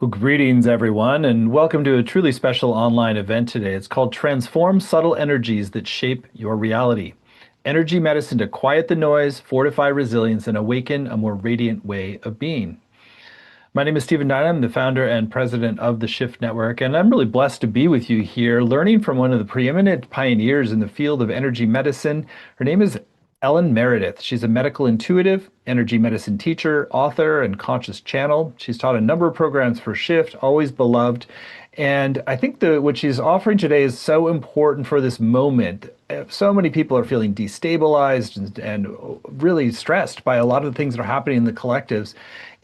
Well, greetings, everyone, and welcome to a truly special online event today. It's called Transform Subtle Energies That Shape Your Reality. Energy medicine to quiet the noise, fortify resilience, and awaken a more radiant way of being. My name is Stephen Dine. I'm the founder and president of the Shift Network, and I'm really blessed to be with you here, learning from one of the preeminent pioneers in the field of energy medicine. Her name is Ellen Meredith. She's a medical intuitive, energy medicine teacher, author, and conscious channel. She's taught a number of programs for Shift, always beloved. And I think what she's offering today is so important for this moment. So many people are feeling destabilized and really stressed by a lot of the things that are happening in the collectives.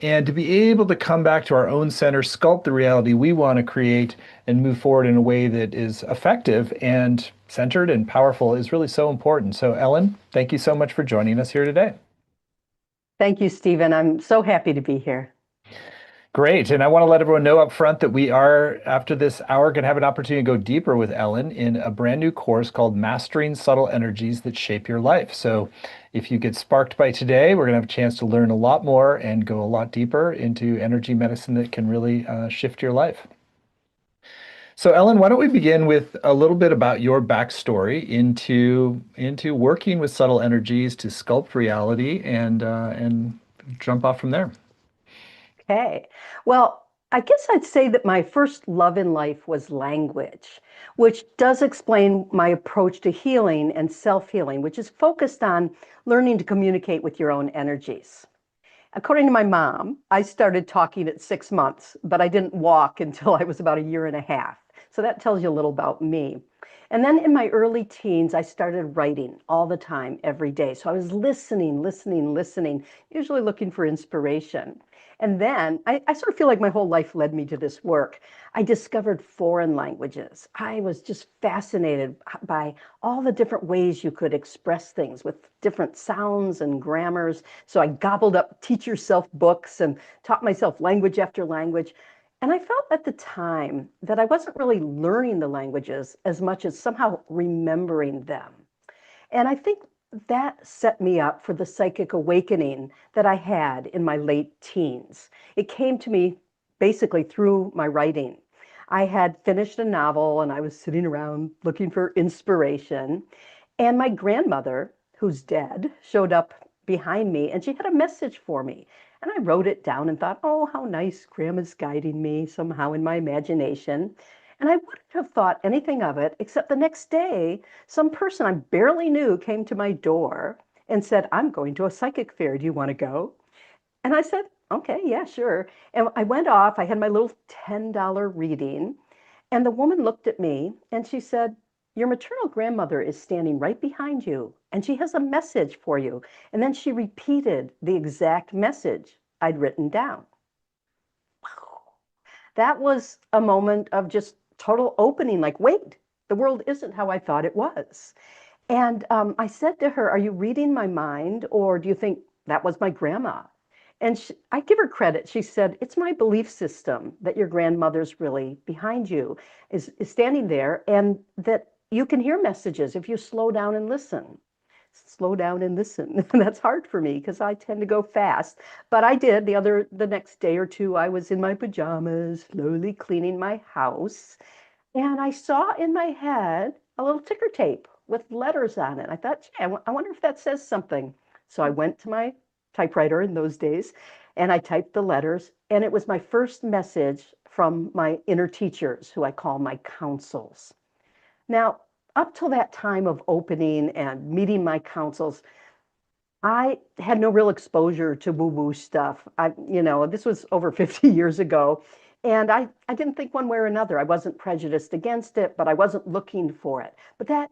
And to be able to come back to our own center, sculpt the reality we want to create, and move forward in a way that is effective and centered and powerful is really so important. So, Ellen, thank you so much for joining us here today. Thank you, Stephen. I'm so happy to be here. Great. And I want to let everyone know up front that we are, after this hour, going to have an opportunity to go deeper with Ellen in a brand new course called Mastering Subtle Energies That Shape Your Life. So if you get sparked by today, we're going to have a chance to learn a lot more and go a lot deeper into energy medicine that can really shift your life. So, Ellen, why don't we begin with a little bit about your backstory into working with subtle energies to sculpt reality and jump off from there. Okay. Well, I guess I'd say that my first love in life was language, which does explain my approach to healing and self-healing, which is focused on learning to communicate with your own energies. According to my mom, I started talking at 6 months, but I didn't walk until I was about a year and a half. So that tells you a little about me. And then in my early teens, I started writing all the time, every day. So I was listening, listening, listening, usually looking for inspiration. And then I sort of feel like my whole life led me to this work. I discovered foreign languages. I was just fascinated by all the different ways you could express things with different sounds and grammars. So I gobbled up teach yourself books and taught myself language after language. And I felt at the time that I wasn't really learning the languages as much as somehow remembering them. And I think that set me up for the psychic awakening that I had in my late teens. It came to me basically through my writing. I had finished a novel and I was sitting around looking for inspiration. And my grandmother, who's dead, showed up behind me and she had a message for me. And I wrote it down and thought, oh, how nice, Grandma's guiding me somehow in my imagination. And I wouldn't have thought anything of it, except the next day, some person I barely knew came to my door and said, I'm going to a psychic fair. Do you want to go? And I said, okay, yeah, sure. And I went off. I had my little $10 reading. And the woman looked at me and she said, your maternal grandmother is standing right behind you, and she has a message for you. And then she repeated the exact message I'd written down. That was a moment of just total opening, like, wait, the world isn't how I thought it was. And I said to her, are you reading my mind, or do you think that was my grandma? And I give her credit. She said, it's my belief system that your grandmother's really behind you, is standing there, and that you can hear messages if you slow down and listen. Slow down and listen. That's hard for me because I tend to go fast. But I did. The next day or two, I was in my pajamas, slowly cleaning my house. And I saw in my head a little ticker tape with letters on it. I thought, gee, I wonder if that says something. So I went to my typewriter in those days and I typed the letters. And it was my first message from my inner teachers, who I call my councils. Now, up till that time of opening and meeting my councils, I had no real exposure to woo-woo stuff. This was over 50 years ago. And I didn't think one way or another. I wasn't prejudiced against it, but I wasn't looking for it. But that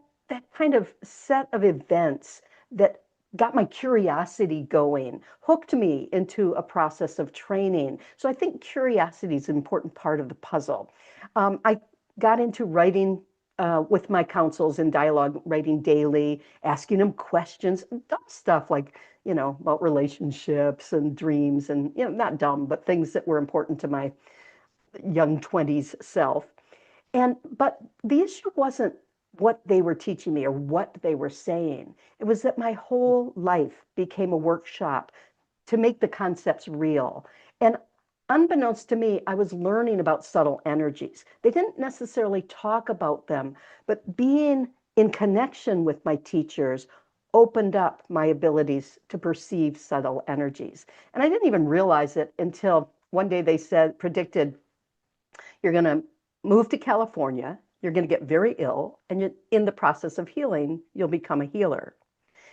kind of set of events that got my curiosity going, hooked me into a process of training. So I think curiosity is an important part of the puzzle. I got into writing with my councils in dialogue, writing daily, asking them questions, dumb stuff like, about relationships and dreams and, not dumb, but things that were important to my young 20s self. But the issue wasn't what they were teaching me or what they were saying. It was that my whole life became a workshop to make the concepts real. And unbeknownst to me, I was learning about subtle energies. They didn't necessarily talk about them, but being in connection with my teachers opened up my abilities to perceive subtle energies. And I didn't even realize it until one day they said, predicted, you're going to move to California, you're going to get very ill, and in the process of healing, you'll become a healer.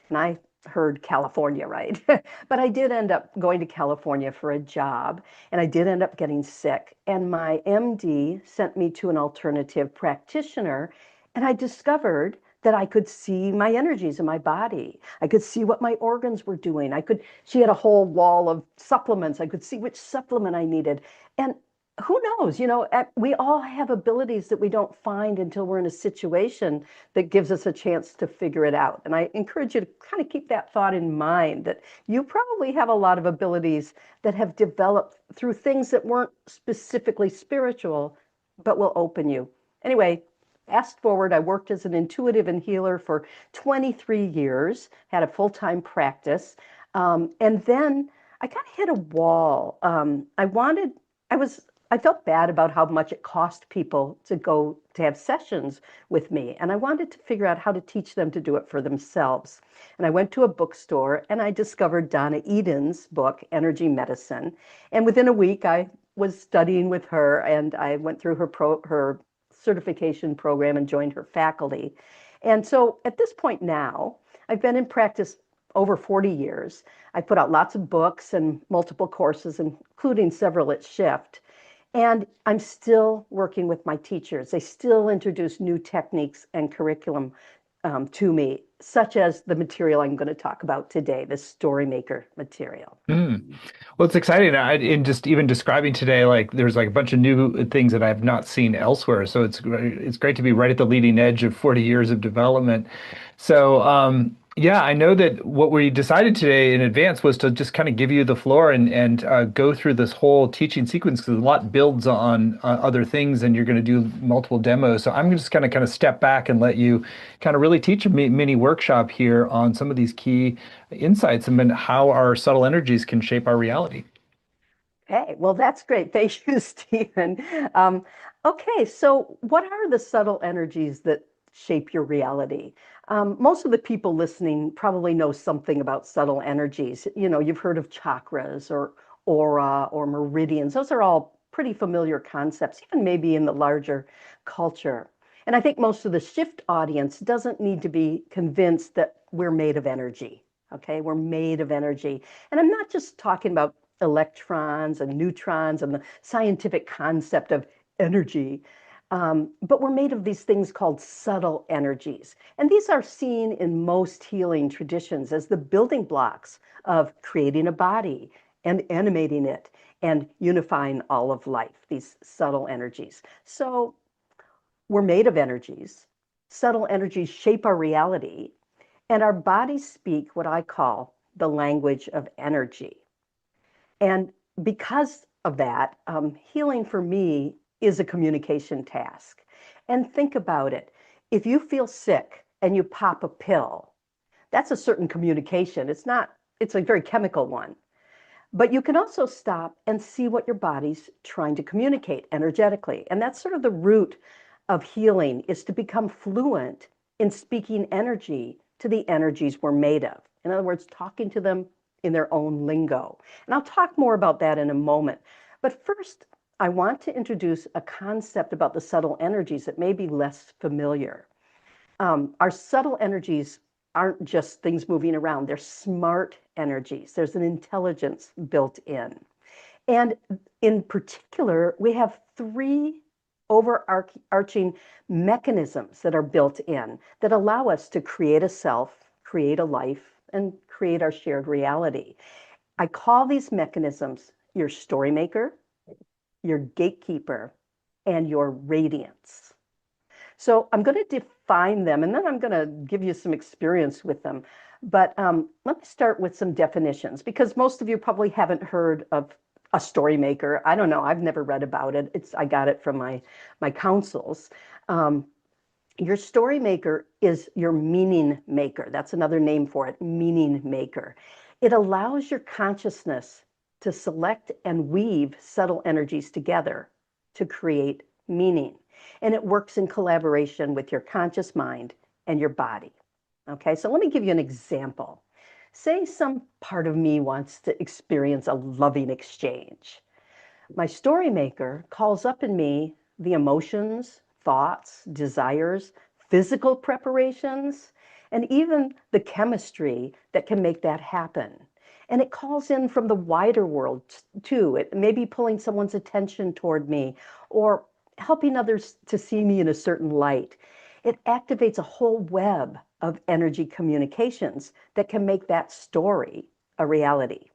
And I heard California, right? But I did end up going to California for a job, and I did end up getting sick. And my MD sent me to an alternative practitioner, and I discovered that I could see my energies in my body. I could see what my organs were doing. She had a whole wall of supplements. I could see which supplement I needed. And who knows, we all have abilities that we don't find until we're in a situation that gives us a chance to figure it out. And I encourage you to kind of keep that thought in mind, that you probably have a lot of abilities that have developed through things that weren't specifically spiritual, but will open you. Anyway, fast forward, I worked as an intuitive and healer for 23 years, had a full-time practice. And then I kind of hit a wall. I felt bad about how much it cost people to go to have sessions with me. And I wanted to figure out how to teach them to do it for themselves. And I went to a bookstore and I discovered Donna Eden's book, Energy Medicine. And within a week, I was studying with her and I went through her certification program and joined her faculty. And so at this point now, I've been in practice over 40 years. I put out lots of books and multiple courses, including several at Shift. And I'm still working with my teachers. They still introduce new techniques and curriculum to me, such as the material I'm going to talk about today, the Storymaker material. Mm. Well, it's exciting. In just even describing today, like there's like a bunch of new things that I've not seen elsewhere. So it's great to be right at the leading edge of 40 years of development. So yeah, I know that what we decided today in advance was to just kind of give you the floor and go through this whole teaching sequence because a lot builds on other things, and you're going to do multiple demos. So I'm just going to kind of step back and let you kind of really teach a mini workshop here on some of these key insights and how our subtle energies can shape our reality. Okay, well, that's great. Thank you, Stephen. Okay, so what are the subtle energies that shape your reality? Most of the people listening probably know something about subtle energies. You've heard of chakras or aura or meridians. Those are all pretty familiar concepts, even maybe in the larger culture. And I think most of the shift audience doesn't need to be convinced that we're made of energy. Okay, we're made of energy. And I'm not just talking about electrons and neutrons and the scientific concept of energy. But we're made of these things called subtle energies. And these are seen in most healing traditions as the building blocks of creating a body and animating it and unifying all of life, these subtle energies. So we're made of energies. Subtle energies shape our reality, and our bodies speak what I call the language of energy. And because of that, healing for me is a communication task. And think about it. If you feel sick and you pop a pill, that's a certain communication. It's a very chemical one. But you can also stop and see what your body's trying to communicate energetically. And that's sort of the root of healing, is to become fluent in speaking energy to the energies we're made of. In other words, talking to them in their own lingo. And I'll talk more about that in a moment. But first, I want to introduce a concept about the subtle energies that may be less familiar. Our subtle energies aren't just things moving around, they're smart energies. There's an intelligence built in. And in particular, we have three overarching mechanisms that are built in that allow us to create a self, create a life, and create our shared reality. I call these mechanisms your Storymaker, your Gatekeeper, and your Radiance. So I'm going to define them, and then I'm going to give you some experience with them. But let me start with some definitions, because most of you probably haven't heard of a Storymaker. I don't know. I've never read about it. I got it from my counsels. Your Storymaker is your meaning maker. That's another name for it, meaning maker. It allows your consciousness to select and weave subtle energies together to create meaning. And it works in collaboration with your conscious mind and your body. Okay, so let me give you an example. Say some part of me wants to experience a loving exchange. My story maker calls up in me the emotions, thoughts, desires, physical preparations, and even the chemistry that can make that happen. And it calls in from the wider world too. It may be pulling someone's attention toward me or helping others to see me in a certain light. It activates a whole web of energy communications that can make that story a reality.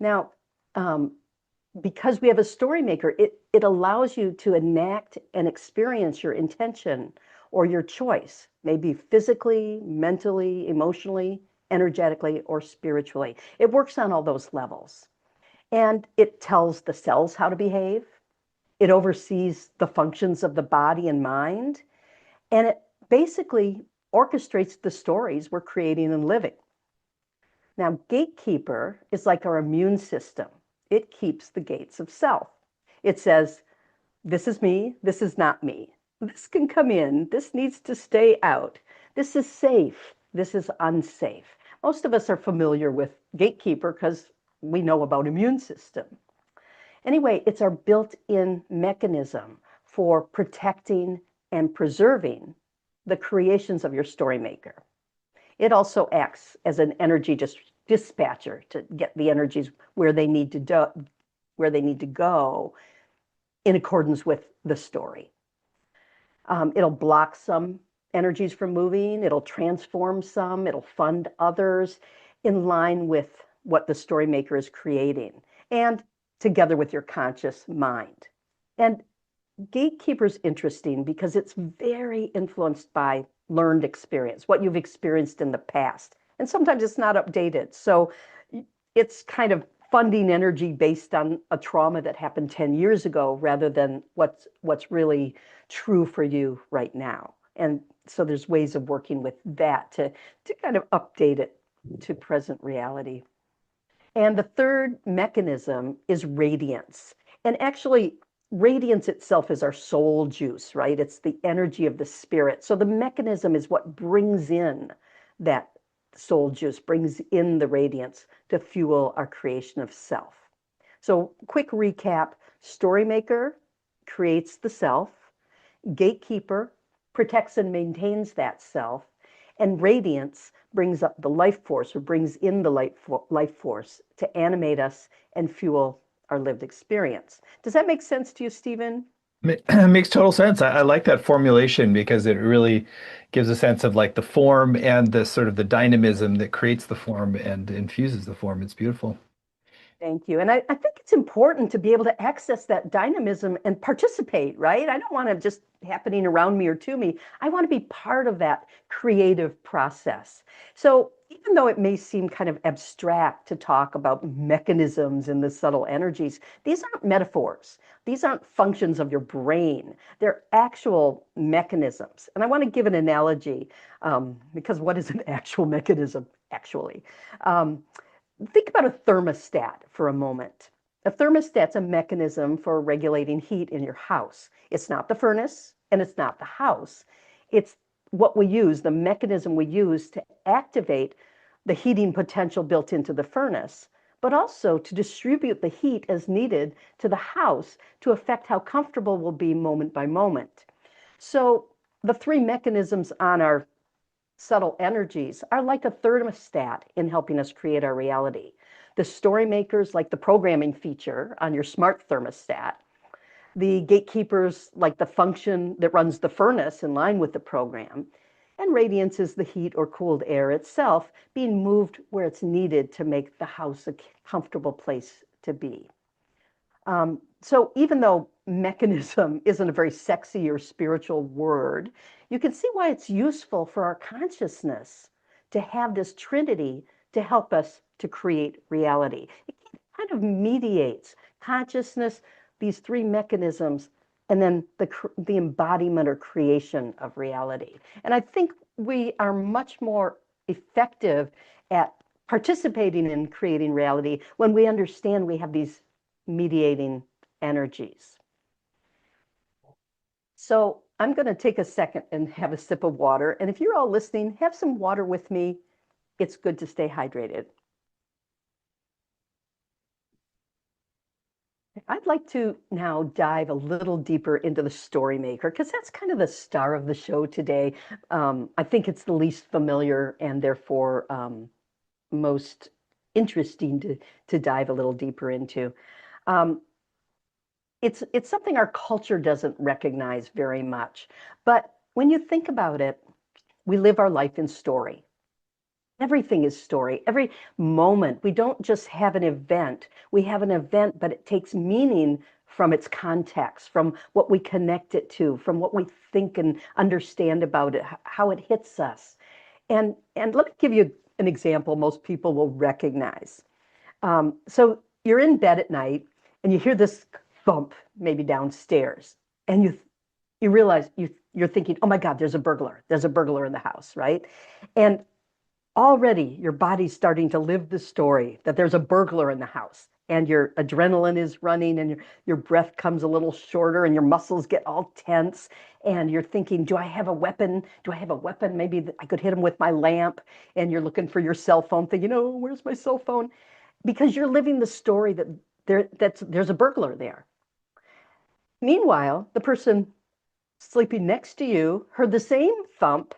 Now, because we have a story maker, it allows you to enact and experience your intention or your choice, maybe physically, mentally, emotionally, energetically, or spiritually. It works on all those levels. And it tells the cells how to behave. It oversees the functions of the body and mind. And it basically orchestrates the stories we're creating and living. Now, Gatekeeper is like our immune system. It keeps the gates of self. It says, this is me, this is not me. This can come in, this needs to stay out. This is safe, this is unsafe. Most of us are familiar with Gatekeeper because we know about immune system. Anyway, it's our built-in mechanism for protecting and preserving the creations of your story maker. It also acts as an energy dispatcher to get the energies where they need to go in accordance with the story. It'll block some energies from moving. It'll transform some. It'll fund others in line with what the story maker is creating and together with your conscious mind. And Gatekeeper's interesting because it's very influenced by learned experience, what you've experienced in the past. And sometimes it's not updated. So it's kind of funding energy based on a trauma that happened 10 years ago rather than what's really true for you right now. And so there's ways of working with that to kind of update it to present reality. And the third mechanism is radiance. And actually, radiance itself is our soul juice, right? It's the energy of the spirit. So the mechanism is what brings in that soul juice, brings in the radiance to fuel our creation of self. So quick recap, Storymaker creates the self, Gatekeeper protects and maintains that self, and Radiance brings up the life force or brings in the life force to animate us and fuel our lived experience. Does that make sense to you, Stephen? Makes total sense. I like that formulation because it really gives a sense of like the form and the sort of the dynamism that creates the form and infuses the form. It's beautiful. Thank you. And I think it's important to be able to access that dynamism and participate, right? I don't want it just happening around me or to me. I want to be part of that creative process. So even though it may seem kind of abstract to talk about mechanisms and the subtle energies, these aren't metaphors. These aren't functions of your brain. They're actual mechanisms. And I want to give an analogy because what is an actual mechanism, actually? Think about a thermostat for a moment. A thermostat's a mechanism for regulating heat in your house. It's not the furnace and it's not the house. It's what we use, the mechanism we use to activate the heating potential built into the furnace, but also to distribute the heat as needed to the house to affect how comfortable we'll be moment by moment. So the three mechanisms on our subtle energies are like a thermostat in helping us create our reality. The story makers, like the programming feature on your smart thermostat. The gatekeepers, like the function that runs the furnace in line with the program. And radiance is the heat or cooled air itself being moved where it's needed to make the house a comfortable place to be. So even though mechanism isn't a very sexy or spiritual word, you can see why it's useful for our consciousness to have this trinity to help us to create reality. It kind of mediates consciousness, these three mechanisms, and then the embodiment or creation of reality. And I think we are much more effective at participating in creating reality when we understand we have these mediating energies. So I'm going to take a second and have a sip of water. And if you're all listening, have some water with me. It's good to stay hydrated. I'd like to now dive a little deeper into the Storymaker because that's kind of the star of the show today. I think it's the least familiar and therefore most interesting to dive a little deeper into. Um, it's something our culture doesn't recognize very much. But when you think about it, we live our life in story. Everything is story. Every moment, we don't just have an event. We have an event, but it takes meaning from its context, from what we connect it to, from what we think and understand about it, how it hits us. And let me give you an example most people will recognize. So you're in bed at night and you hear this thump, maybe downstairs, and you realize you're thinking, oh my God, there's a burglar. There's a burglar in the house, right? And already your body's starting to live the story that there's a burglar in the house and your adrenaline is running and your breath comes a little shorter and your muscles get all tense and you're thinking, do I have a weapon? Do I have a weapon? Maybe I could hit him with my lamp. And you're looking for your cell phone thinking, oh, where's my cell phone? Because you're living the story that there's a burglar there. Meanwhile, the person sleeping next to you heard the same thump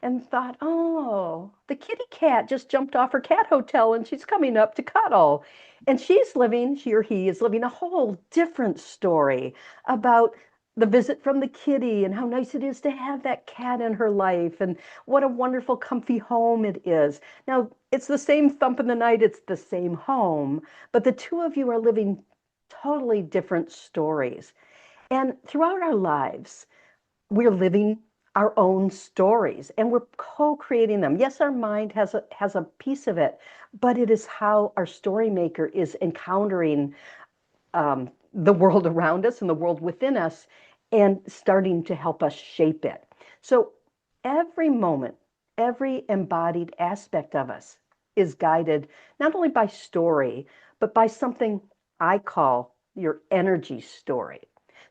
and thought, oh, the kitty cat just jumped off her cat hotel and she's coming up to cuddle. And she or he is living a whole different story about the visit from the kitty and how nice it is to have that cat in her life and what a wonderful, comfy home it is. Now, it's the same thump in the night, it's the same home, but the two of you are living totally different stories. And throughout our lives, we're living our own stories and we're co-creating them. Yes, our mind has a piece of it, but it is how our story maker is encountering the world around us and the world within us and starting to help us shape it. So every moment, every embodied aspect of us is guided not only by story, but by something I call your energy story.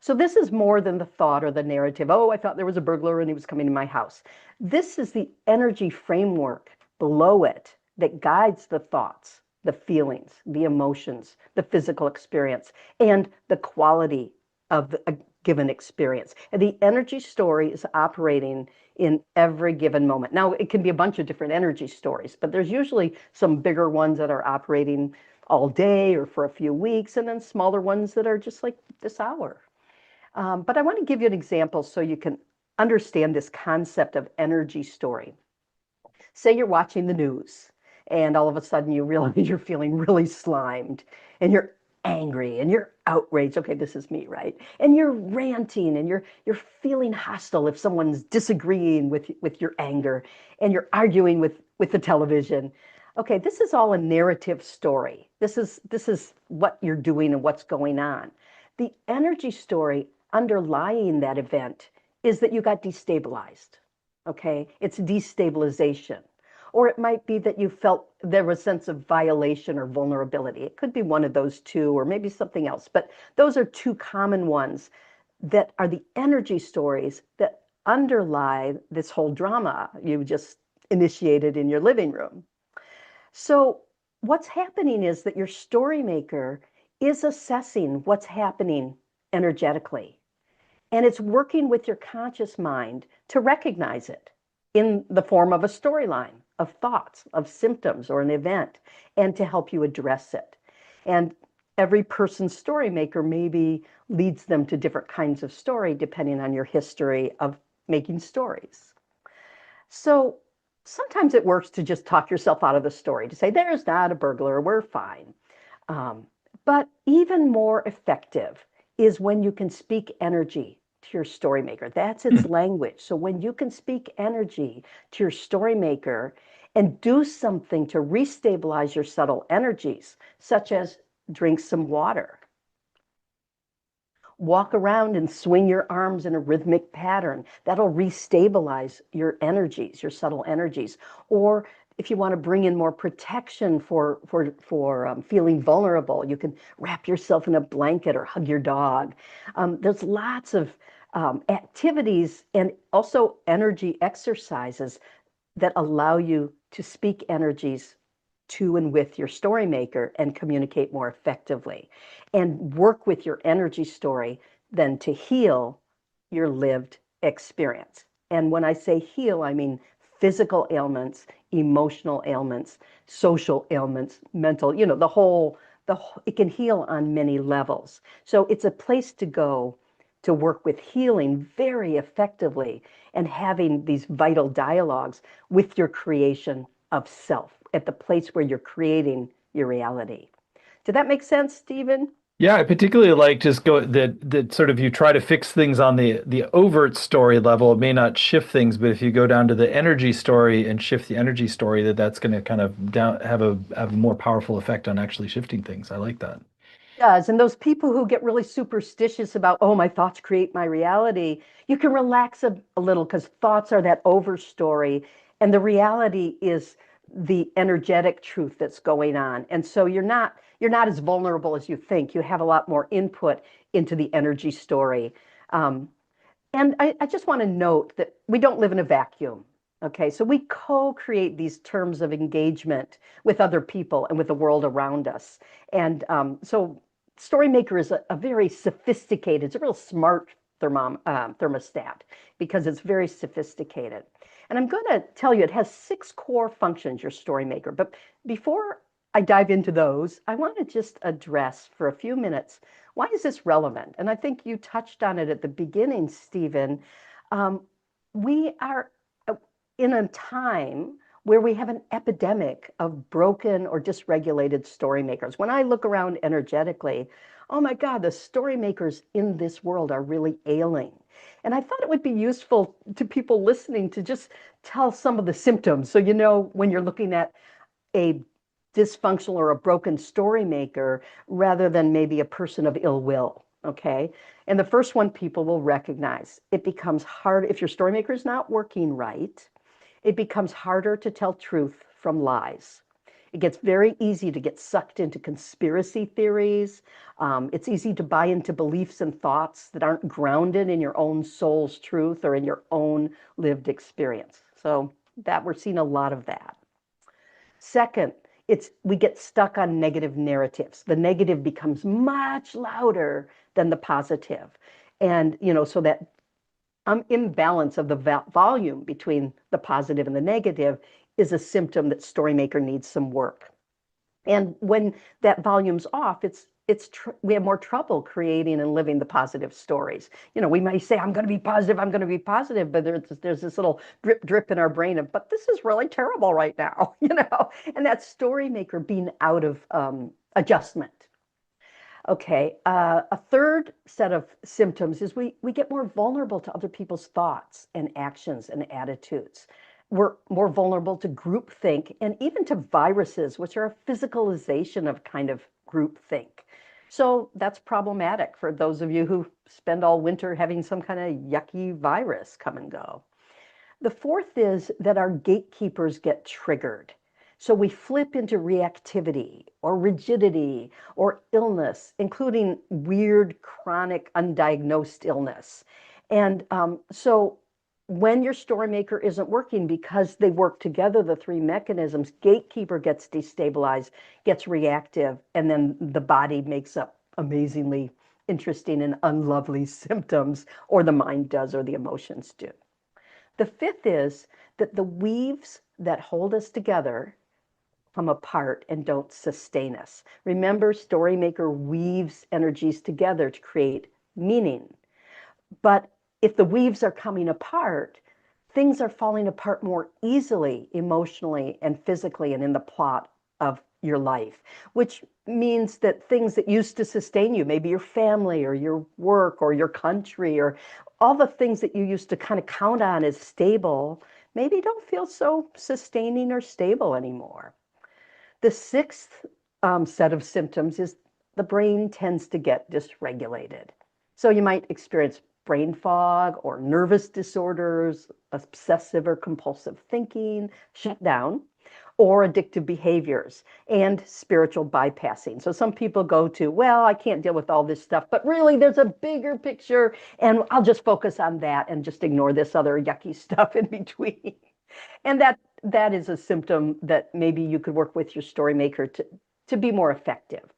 So this is more than the thought or the narrative. Oh, I thought there was a burglar and he was coming to my house. This is the energy framework below it that guides the thoughts, the feelings, the emotions, the physical experience, and the quality of a given experience. And the energy story is operating in every given moment. Now, it can be a bunch of different energy stories, but there's usually some bigger ones that are operating all day or for a few weeks, and then smaller ones that are just like this hour. But I want to give you an example so you can understand this concept of energy story. Say you're watching the news and all of a sudden you realize you're feeling really slimed and you're angry and you're outraged. Okay, this is me, right? And you're ranting and you're feeling hostile if someone's disagreeing with your anger and you're arguing with the television. Okay, this is all a narrative story. This is what you're doing and what's going on. The energy story underlying that event is that you got destabilized. Okay, it's destabilization. Or it might be that you felt there was a sense of violation or vulnerability. It could be one of those two, or maybe something else. But those are two common ones that are the energy stories that underlie this whole drama you just initiated in your living room. So what's happening is that your story maker is assessing what's happening energetically. And it's working with your conscious mind to recognize it in the form of a storyline, of thoughts, of symptoms, or an event, and to help you address it. And every person's story maker maybe leads them to different kinds of story depending on your history of making stories. So sometimes it works to just talk yourself out of the story, to say, there's not a burglar, we're fine. But even more effective is when you can speak energy to your story maker. That's its language. So when you can speak energy to your story maker and do something to restabilize your subtle energies, such as drink some water, walk around and swing your arms in a rhythmic pattern, that'll restabilize your energies, your subtle energies. Or If you want to bring in more protection for feeling vulnerable, you can wrap yourself in a blanket or hug your dog. There's lots of activities and also energy exercises that allow you to speak energies to and with your story maker and communicate more effectively and work with your energy story then to heal your lived experience. And when I say heal, I mean physical ailments, emotional ailments, social ailments, mental, it can heal on many levels. So it's a place to go to work with healing very effectively and having these vital dialogues with your creation of self at the place where you're creating your reality. Did that make sense, Stephen? Yeah, I particularly like just go that sort of you try to fix things on the overt story level. It may not shift things, but if you go down to the energy story and shift the energy story, that's going to kind of have a more powerful effect on actually shifting things. I like that. Does. And those people who get really superstitious about, oh, my thoughts create my reality, you can relax a little because thoughts are that overstory. And the reality is the energetic truth that's going on. And so you're not as vulnerable as you think. You have a lot more input into the energy story. Um, and I just want to note that we don't live in a vacuum. Okay, so we co-create these terms of engagement with other people and with the world around us. And so Storymaker is a very sophisticated, it's a real smart thermostat because it's very sophisticated. And I'm going to tell you, it has 6 core functions, your Storymaker. But before I dive into those, I want to just address for a few minutes, why is this relevant? And I think you touched on it at the beginning, Stephen. Um, we are in a time where we have an epidemic of broken or dysregulated story makers. When I look around energetically, oh my God, the story makers in this world are really ailing. And I thought it would be useful to people listening to just tell some of the symptoms. So, when you're looking at a dysfunctional or a broken story maker rather than maybe a person of ill will. Okay. And the first one people will recognize, it becomes hard if your story maker is not working right. It becomes harder to tell truth from lies. It gets very easy to get sucked into conspiracy theories. It's easy to buy into beliefs and thoughts that aren't grounded in your own soul's truth or in your own lived experience. So that we're seeing a lot of that. Second, we get stuck on negative narratives. The negative becomes much louder than the positive. And, so that imbalance of the volume between the positive and the negative is a symptom that Storymaker needs some work. And when that volume's off, we have more trouble creating and living the positive stories. We might say, I'm going to be positive, I'm going to be positive, but there's this little drip, drip in our brain of, but this is really terrible right now, and that Storymaker being out of adjustment. Okay, a third set of symptoms is we get more vulnerable to other people's thoughts and actions and attitudes. We're more vulnerable to groupthink and even to viruses, which are a physicalization of kind of groupthink. So that's problematic for those of you who spend all winter having some kind of yucky virus come and go. The fourth is that our gatekeepers get triggered. So we flip into reactivity or rigidity or illness, including weird, chronic, undiagnosed illness. And so when your Storymaker isn't working because they work together, the 3 mechanisms, Gatekeeper gets destabilized, gets reactive, and then the body makes up amazingly interesting and unlovely symptoms, or the mind does, or the emotions do. The fifth is that the weaves that hold us together come apart and don't sustain us. Remember, Storymaker weaves energies together to create meaning. But if the weaves are coming apart, things are falling apart more easily, emotionally and physically, and in the plot of your life, which means that things that used to sustain you, maybe your family or your work or your country or all the things that you used to kind of count on as stable, maybe don't feel so sustaining or stable anymore. The sixth set of symptoms is the brain tends to get dysregulated. So you might experience brain fog or nervous disorders, obsessive or compulsive thinking, shutdown, or addictive behaviors and spiritual bypassing. So some people go to, well, I can't deal with all this stuff, but really there's a bigger picture and I'll just focus on that and just ignore this other yucky stuff in between. And that is a symptom that maybe you could work with your Storymaker to be more effective.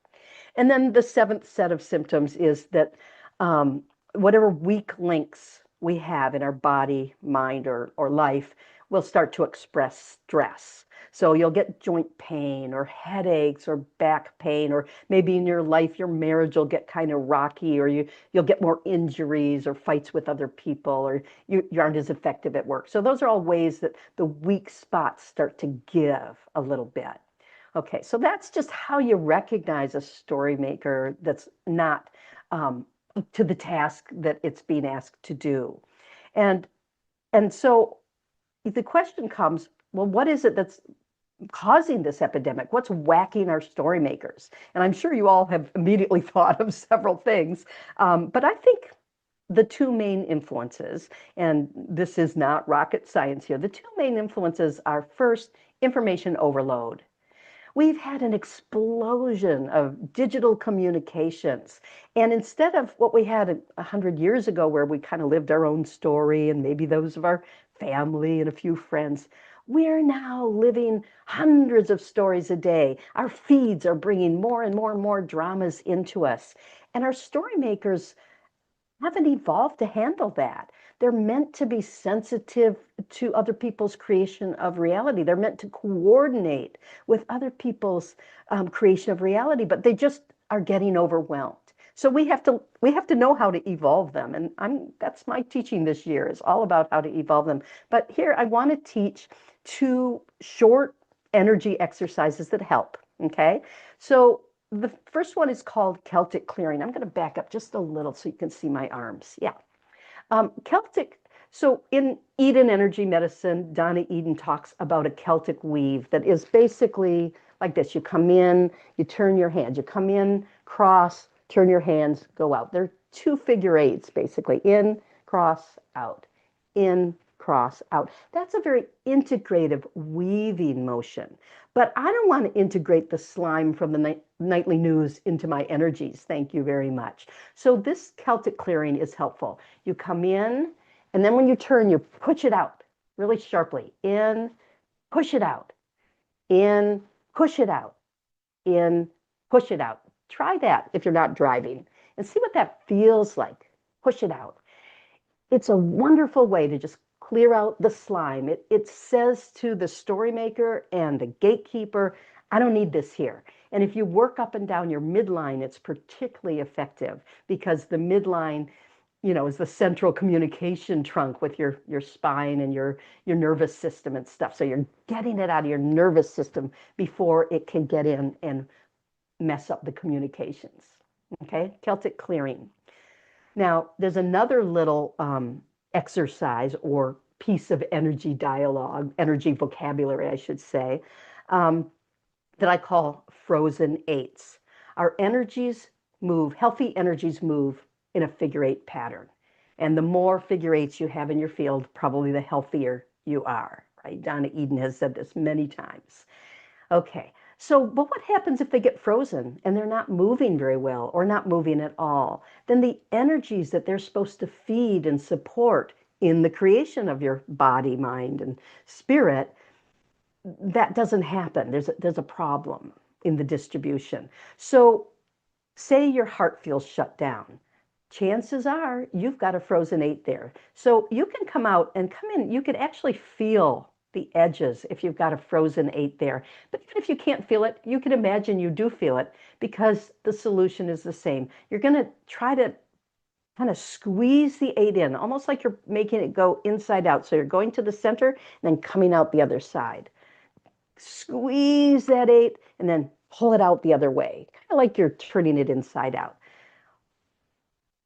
And then the seventh set of symptoms is that um, whatever weak links we have in our body, mind, or life will start to express stress. So you'll get joint pain or headaches or back pain, or maybe in your life, your marriage will get kind of rocky, or you'll get more injuries or fights with other people, or you aren't as effective at work. So those are all ways that the weak spots start to give a little bit. Okay, so that's just how you recognize a story maker that's not to the task that it's being asked to do. And and so the question comes, well, what is it that's causing this epidemic? What's whacking our story makers? And I'm sure you all have immediately thought of several things, but I think the two main influences, and this is not rocket science here, the two main influences are first, information overload. We've had an explosion of digital communications. And instead of what we had 100 years ago, where we kind of lived our own story and maybe those of our family and a few friends, we're now living hundreds of stories a day. Our feeds are bringing more and more and more dramas into us. And our story makers haven't evolved to handle that. They're meant to be sensitive to other people's creation of reality. They're meant to coordinate with other people's creation of reality, but they just are getting overwhelmed. So we have to know how to evolve them, and that's my teaching this year is all about how to evolve them. But here I want to teach two short energy exercises that help. Okay, so the first one is called Celtic clearing. I'm going to back up just a little so you can see my arms. Yeah. Celtic, so in Eden energy medicine, Donna Eden talks about a Celtic weave that is basically like this. You come in, you turn your hands, you come in, cross, turn your hands, go out. They're two figure eights, basically, in, cross, out, in, cross, out. That's a very integrative weaving motion. But I don't want to integrate the slime from the nightly news into my energies. Thank you very much. So this Celtic clearing is helpful. You come in, and then when you turn, you push it out really sharply. In, push it out. In, push it out. In, push it out. Try that if you're not driving and see what that feels like. Push it out. It's a wonderful way to just clear out the slime. It says to the story maker and the gatekeeper, I don't need this here. And if you work up and down your midline, it's particularly effective because the midline, is the central communication trunk with your spine and your nervous system and stuff. So you're getting it out of your nervous system before it can get in and mess up the communications. Okay, Celtic clearing. Now, there's another little exercise or piece of energy dialogue, energy vocabulary, I should say, that I call frozen eights. Our energies move, healthy energies move in a figure eight pattern. And the more figure eights you have in your field, probably the healthier you are, right? Donna Eden has said this many times. Okay, so, but what happens if they get frozen and they're not moving very well or not moving at all? Then the energies that they're supposed to feed and support in the creation of your body, mind, and spirit, that doesn't happen. There's a problem in the distribution. So say your heart feels shut down. Chances are you've got a frozen eight there. So you can come out and come in. You can actually feel the edges if you've got a frozen eight there. But even if you can't feel it, you can imagine you do feel it because the solution is the same. You're going to try to kind of squeeze the eight in, almost like you're making it go inside out. So you're going to the center and then coming out the other side. Squeeze that eight and then pull it out the other way, kind of like you're turning it inside out.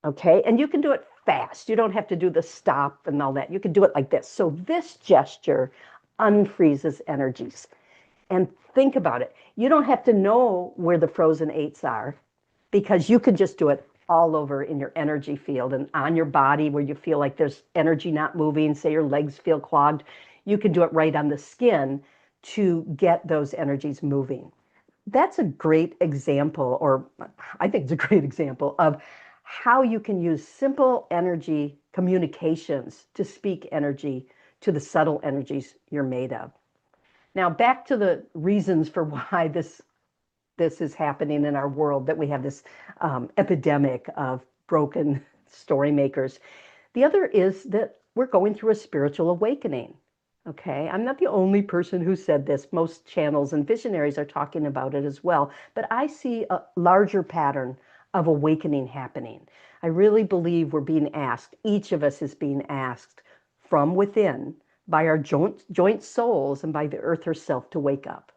Okay, and you can do it fast. You don't have to do the stop and all that. You can do it like this. So this gesture unfreezes energies. And think about it. You don't have to know where the frozen eights are because you can just do it all over in your energy field and on your body where you feel like there's energy not moving, say your legs feel clogged. You can do it right on the skin to get those energies moving. That's a great example, or I think it's a great example of how you can use simple energy communications to speak energy to the subtle energies you're made of. Now, back to the reasons for why this is happening in our world, that we have this epidemic of broken story makers. The other is that we're going through a spiritual awakening. Okay, I'm not the only person who said this. Most channels and visionaries are talking about it as well. But I see a larger pattern of awakening happening. I really believe we're being asked, each of us is being asked from within by our joint souls and by the earth herself to wake up,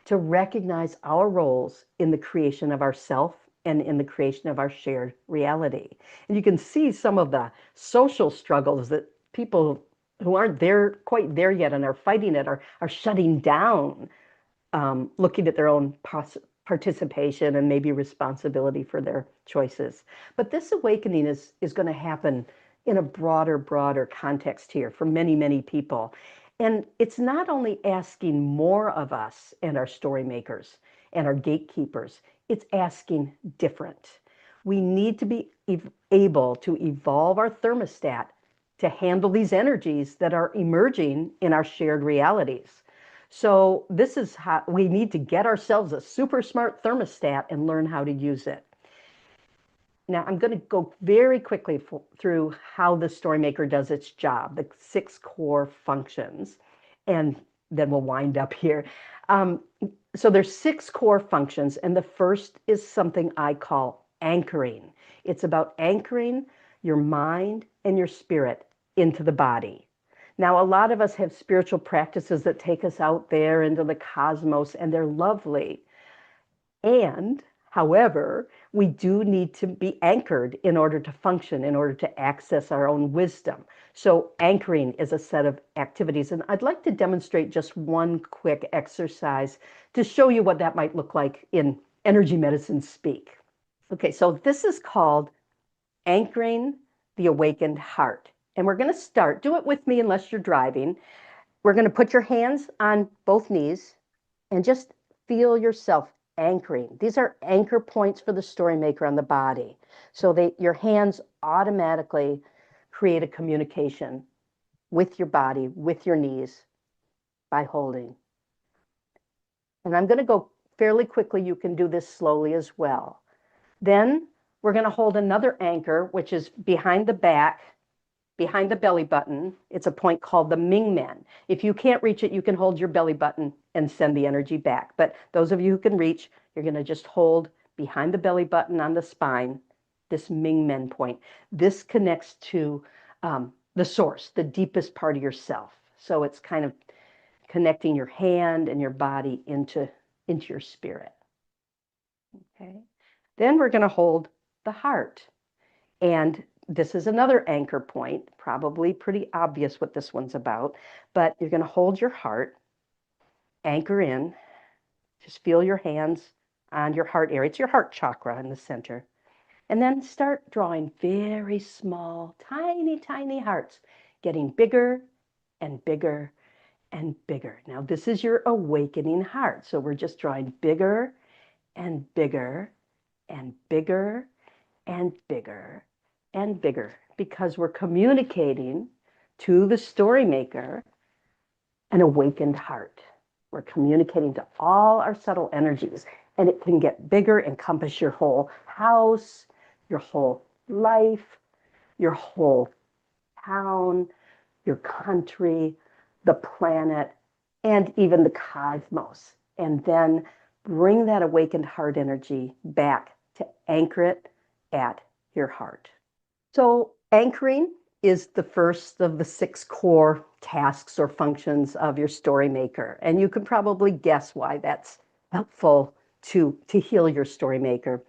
to recognize our roles in the creation of ourself and in the creation of our shared reality. And you can see some of the social struggles that people who aren't there quite there yet and are fighting it are shutting down, looking at their own participation and maybe responsibility for their choices. But this awakening is going to happen in a broader context here for many people. And it's not only asking more of us and our story makers and our gatekeepers, it's asking different. We need to be able to evolve our thermostat to handle these energies that are emerging in our shared realities. So this is how we need to get ourselves a super smart thermostat and learn how to use it. Now, I'm going to go very quickly through how the Storymaker does its job, the 6 core functions, and then we'll wind up here. So there's 6 core functions, and the first is something I call anchoring. It's about anchoring your mind and your spirit into the body. Now, a lot of us have spiritual practices that take us out there into the cosmos, and they're lovely. And however, we do need to be anchored in order to function, in order to access our own wisdom. So anchoring is a set of activities. And I'd like to demonstrate just one quick exercise to show you what that might look like in energy medicine speak. Okay, so this is called anchoring the awakened heart. And we're going to start, do it with me unless you're driving. We're going to put your hands on both knees and just feel yourself anchoring. These are anchor points for the Storymaker on the body. So your hands automatically create a communication with your body, with your knees, by holding. And I'm going to go fairly quickly. You can do this slowly as well. Then we're going to hold another anchor, which is behind the back, behind the belly button. It's a point called the Mingmen. If you can't reach it, you can hold your belly button and send the energy back. But those of you who can reach, you're going to just hold behind the belly button on the spine, this Mingmen point. This connects to the source, the deepest part of yourself. So it's kind of connecting your hand and your body into your spirit. Okay. Then we're going to hold the heart. And this is another anchor point, probably pretty obvious what this one's about, but you're going to hold your heart, anchor in, just feel your hands on your heart area. It's your heart chakra in the center. And then start drawing very small, tiny hearts, getting bigger and bigger and bigger. Now, this is your awakening heart. So we're just drawing bigger and bigger and bigger and bigger and bigger, because we're communicating to the Storymaker an awakened heart. We're communicating to all our subtle energies, and it can get bigger, encompass your whole house, your whole life, your whole town, your country, the planet, and even the cosmos. And then bring that awakened heart energy back to anchor it at your heart. So anchoring is the first of the 6 core tasks or functions of your Storymaker. And you can probably guess why that's helpful to heal your Storymaker.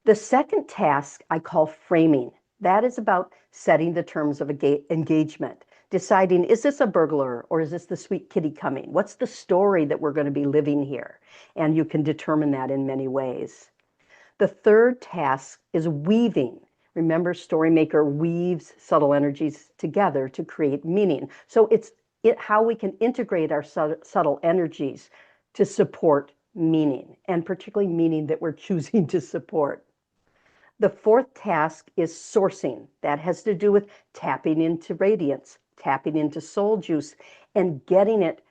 The second task I call framing. That is about setting the terms of engagement, deciding, is this a burglar or is this the sweet kitty coming? What's the story that we're going to be living here? And you can determine that in many ways. The third task is weaving. Remember, Storymaker weaves subtle energies together to create meaning. So it's how we can integrate our subtle energies to support meaning, and particularly meaning that we're choosing to support. The fourth task is sourcing. That has to do with tapping into radiance, tapping into soul juice, and getting it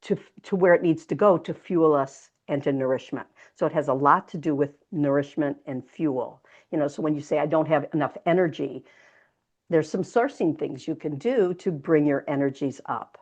to where it needs to go to fuel us and to nourishment. So it has a lot to do with nourishment and fuel. So when you say, I don't have enough energy, there's some sourcing things you can do to bring your energies up.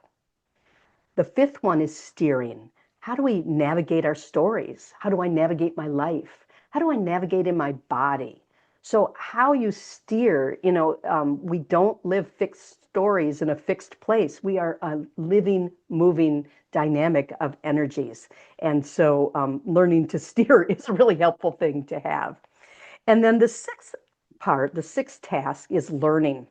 The fifth one is steering. How do we navigate our stories? How do I navigate my life? How do I navigate in my body? So how you steer, we don't live fixed stories in a fixed place. We are a living, moving dynamic of energies. And so learning to steer is a really helpful thing to have. And then the sixth task is learning.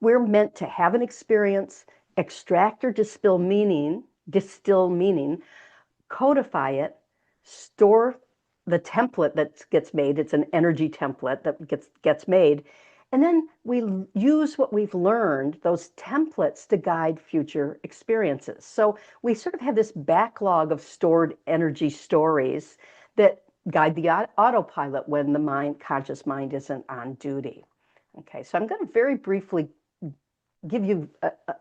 We're meant to have an experience, extract or distill meaning, codify it, store the template that gets made. It's an energy template that gets made. And then we use what we've learned, those templates, to guide future experiences. So we sort of have this backlog of stored energy stories that guide the autopilot when the conscious mind isn't on duty. Okay, so I'm going to very briefly give you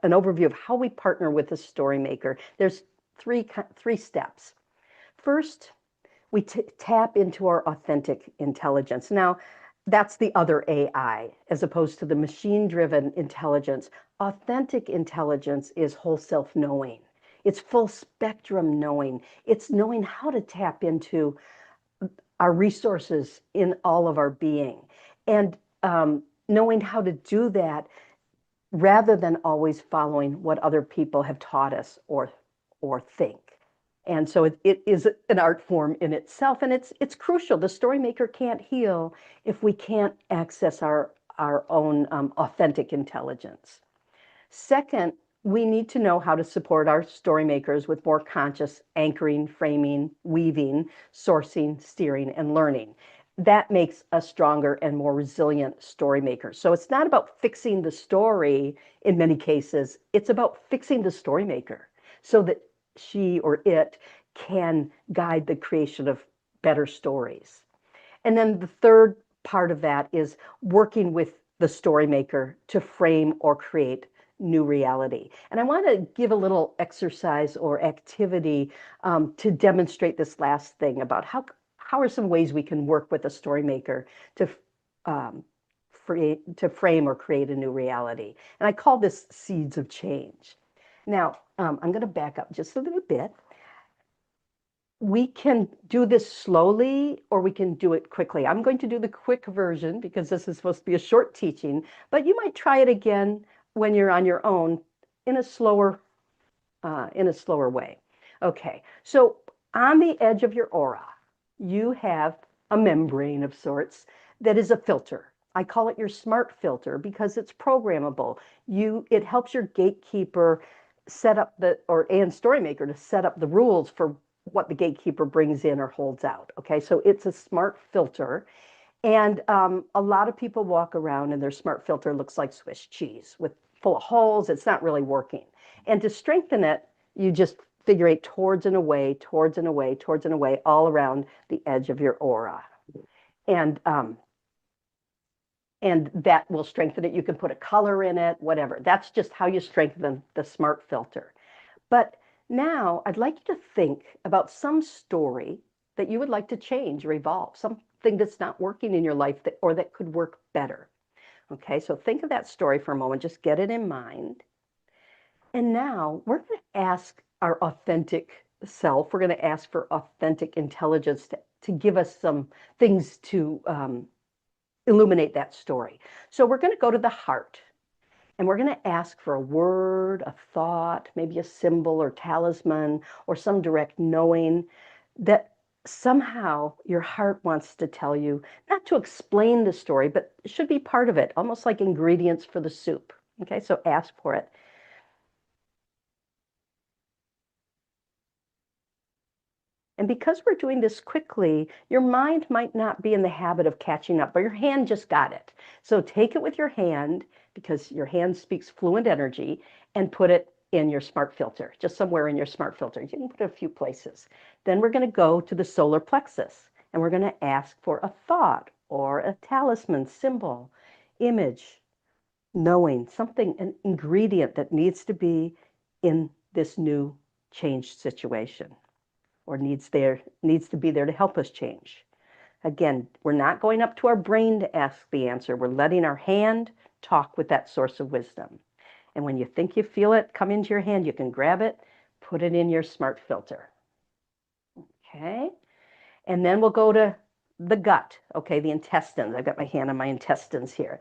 an overview of how we partner with a Storymaker. There's three steps. First, we tap into our authentic intelligence. Now, that's the other AI, as opposed to the machine-driven intelligence. Authentic intelligence is whole self-knowing. It's full spectrum knowing. It's knowing how to tap into our resources in all of our being, and knowing how to do that rather than always following what other people have taught us or think. And so it is an art form in itself, and it's crucial. The Storymaker can't heal if we can't access our own authentic intelligence. Second, we need to know how to support our Storymakers with more conscious anchoring, framing, weaving, sourcing, steering, and learning. That makes us stronger and more resilient Storymakers. So it's not about fixing the story in many cases. It's about fixing the Storymaker so that she or it can guide the creation of better stories. And then the third part of that is working with the Storymaker to frame or create new reality. And I want to give a little exercise or activity to demonstrate this last thing about how are some ways we can work with a Storymaker to frame or create a new reality. And I call this seeds of change. Now, I'm going to back up just a little bit. We can do this slowly or we can do it quickly. I'm going to do the quick version because this is supposed to be a short teaching, but you might try it again when you're on your own in a slower way. Okay, so on the edge of your aura, you have a membrane of sorts that is a filter. I call it your smart filter because it's programmable. It helps your gatekeeper set up and Storymaker to set up the rules for what the gatekeeper brings in or holds out. Okay, so it's a smart filter. And a lot of people walk around and their smart filter looks like Swiss cheese full of holes. It's not really working. And to strengthen it, you just figure eight towards and away, towards and away, towards and away, all around the edge of your aura. And that will strengthen it. You can put a color in it, whatever. That's just how you strengthen the smart filter. But now I'd like you to think about some story that you would like to change or evolve, something that's not working in your life that could work better. Okay, so think of that story for a moment. Just get it in mind. And now we're going to ask our authentic self, we're going to ask for authentic intelligence to give us some things to illuminate that story. So we're going to go to the heart. And we're going to ask for a word, a thought, maybe a symbol or talisman or some direct knowing that somehow your heart wants to tell you, not to explain the story, but it should be part of it, almost like ingredients for the soup. Okay, so ask for it. And because we're doing this quickly, your mind might not be in the habit of catching up, but your hand just got it. So take it with your hand, because your hand speaks fluent energy, and put it in your smart filter, just somewhere in your smart filter. You can put it a few places. Then we're going to go to the solar plexus and we're going to ask for a thought or a talisman symbol, image, knowing, something, an ingredient that needs to be in this new changed situation or needs to be there to help us change. Again, we're not going up to our brain to ask the answer. We're letting our hand talk with that source of wisdom. And when you think you feel it come into your hand, you can grab it, put it in your smart filter. Okay. And then we'll go to the gut, okay, the intestines. I've got my hand on my intestines here.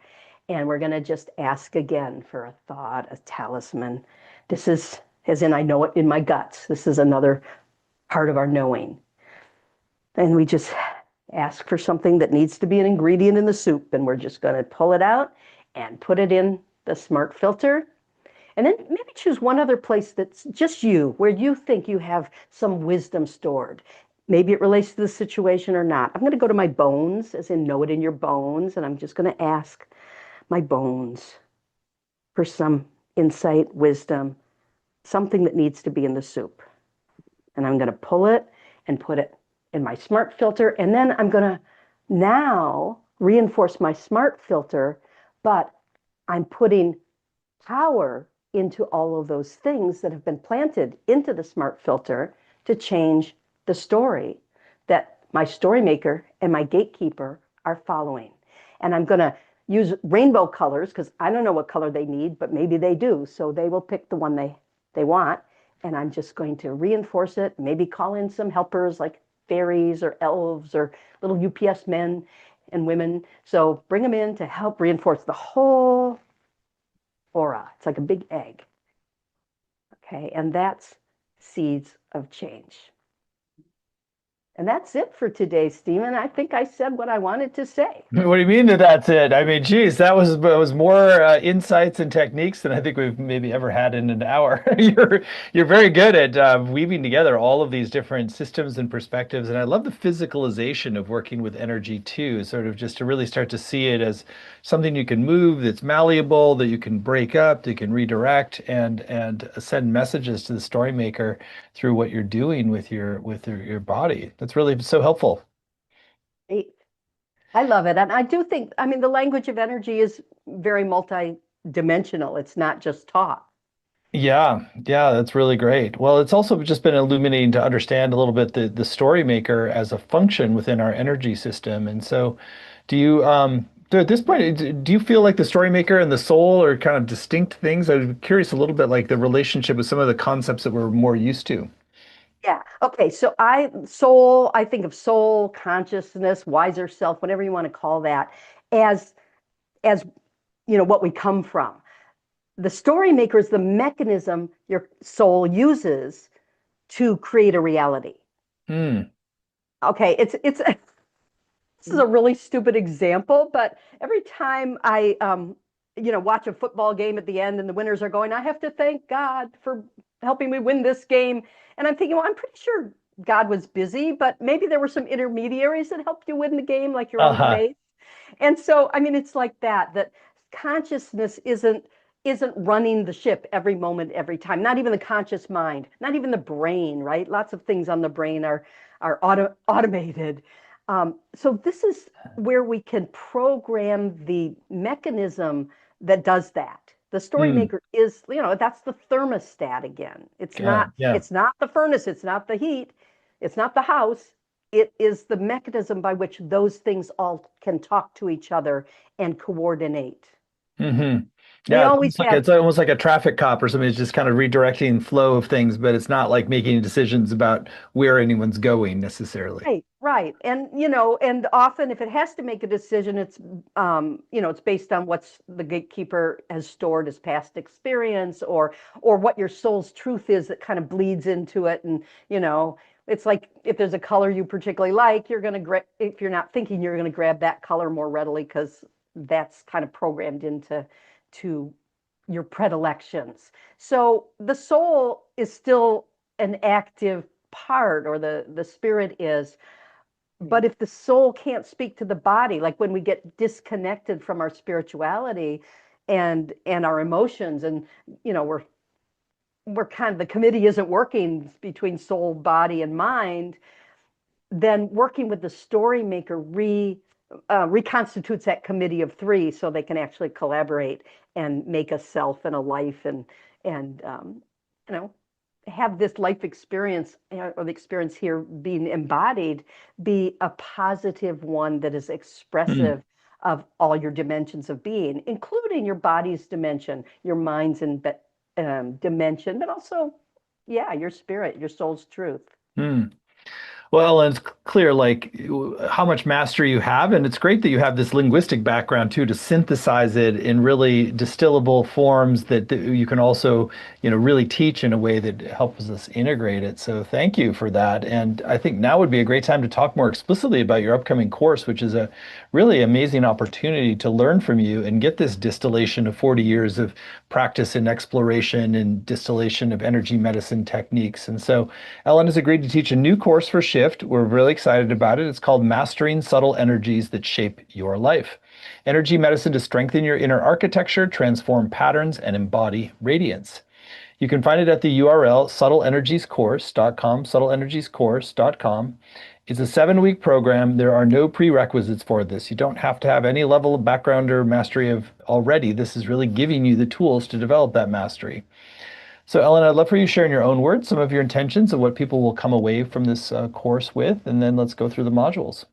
And we're going to just ask again for a thought, a talisman. This is, as in, I know it in my guts. This is another part of our knowing. And we just ask for something that needs to be an ingredient in the soup. And we're just going to pull it out and put it in the smart filter. And then maybe choose one other place that's just you, where you think you have some wisdom stored. Maybe it relates to the situation or not. I'm going to go to my bones, as in know it in your bones, and I'm just going to ask my bones for some insight, wisdom, something that needs to be in the soup. And I'm going to pull it and put it in my smart filter. And then I'm going to now reinforce my smart filter, but I'm putting power into all of those things that have been planted into the smart filter to change the story that my Storymaker and my Gatekeeper are following. And I'm going to use rainbow colors because I don't know what color they need, but maybe they do. So they will pick the one they want. And I'm just going to reinforce it, maybe call in some helpers like fairies or elves or little UPS men and women. So bring them in to help reinforce the whole aura. It's like a big egg. Okay, and that's seeds of change. And that's it for today, Stephen. I think I said what I wanted to say. What do you mean that that's it? I mean, geez, that was more insights and techniques than I think we've maybe ever had in an hour. You're very good at weaving together all of these different systems and perspectives, and I love the physicalization of working with energy too, sort of just to really start to see it as something you can move, that's malleable, that you can break up, that you can redirect, and send messages to the story maker through what you're doing with your body. That's really so helpful. I love it. And I do think, I mean, the language of energy is very multi-dimensional. It's not just taught. Yeah, yeah, that's really great. Well, it's also just been illuminating to understand a little bit the story maker as a function within our energy system. And so, do you at this point, do you feel like the story maker and the soul are kind of distinct things? I'm curious a little bit like the relationship with some of the concepts that we're more used to. Yeah. Okay. So I think of soul, consciousness, wiser self, whatever you want to call that, as as what we come from. The story maker is the mechanism your soul uses to create a reality. Hmm. Okay, it's this is a really stupid example, but every time I watch a football game at the end and the winners are going, I have to thank God for helping me win this game. And I'm thinking, well, I'm pretty sure God was busy, but maybe there were some intermediaries that helped you win the game, like your own Uh-huh. teammates. And so, I mean, it's like that consciousness isn't running the ship every moment, every time. Not even the conscious mind, not even the brain, right? Lots of things on the brain are automated. So this is where we can program the mechanism that does that. The story Hmm. maker is, that's the thermostat again. It's not, God, yeah. it's not the furnace, it's not the heat, it's not the house. It is the mechanism by which those things all can talk to each other and coordinate. Hmm. We Yeah, always have it's almost like a traffic cop or something. It's just kind of redirecting flow of things, but it's not like making decisions about where anyone's going necessarily. right, right. And and often if it has to make a decision, it's based on what's the gatekeeper has stored as past experience or what your soul's truth is that kind of bleeds into it. And it's like if there's a color you particularly like, if you're not thinking, you're gonna grab that color more readily because that's kind of programmed into to your predilections. So the soul is still an active part, or the spirit is, but if the soul can't speak to the body, like when we get disconnected from our spirituality and our emotions, and we're we're kind of, the committee isn't working between soul, body, and mind, then working with the story maker reconstitutes that committee of three so they can actually collaborate and make a self and a life and you know have this life experience, or the experience here being embodied, be a positive one that is Hmm. expressive of all your dimensions of being, including your body's dimension, your mind's dimension, but also, yeah, your spirit, your soul's truth. Hmm. Well, and it's clear like how much mastery you have, and it's great that you have this linguistic background too to synthesize it in really distillable forms that you can also, really teach in a way that helps us integrate it. So thank you for that. And I think now would be a great time to talk more explicitly about your upcoming course, which is a really amazing opportunity to learn from you and get this distillation of 40 years of practice and exploration and distillation of energy medicine techniques. And so Ellen has agreed to teach a new course for Shift. We're really excited about it. It's called Mastering Subtle Energies That Shape Your Life. Energy medicine to strengthen your inner architecture, transform patterns, and embody radiance. You can find it at the URL subtleenergiescourse.com, subtleenergiescourse.com. It's a 7-week program. There are no prerequisites for this. You don't have to have any level of background or mastery of already. This is really giving you the tools to develop that mastery. So, Ellen, I'd love for you to share in your own words some of your intentions of what people will come away from this course with, and then let's go through the modules.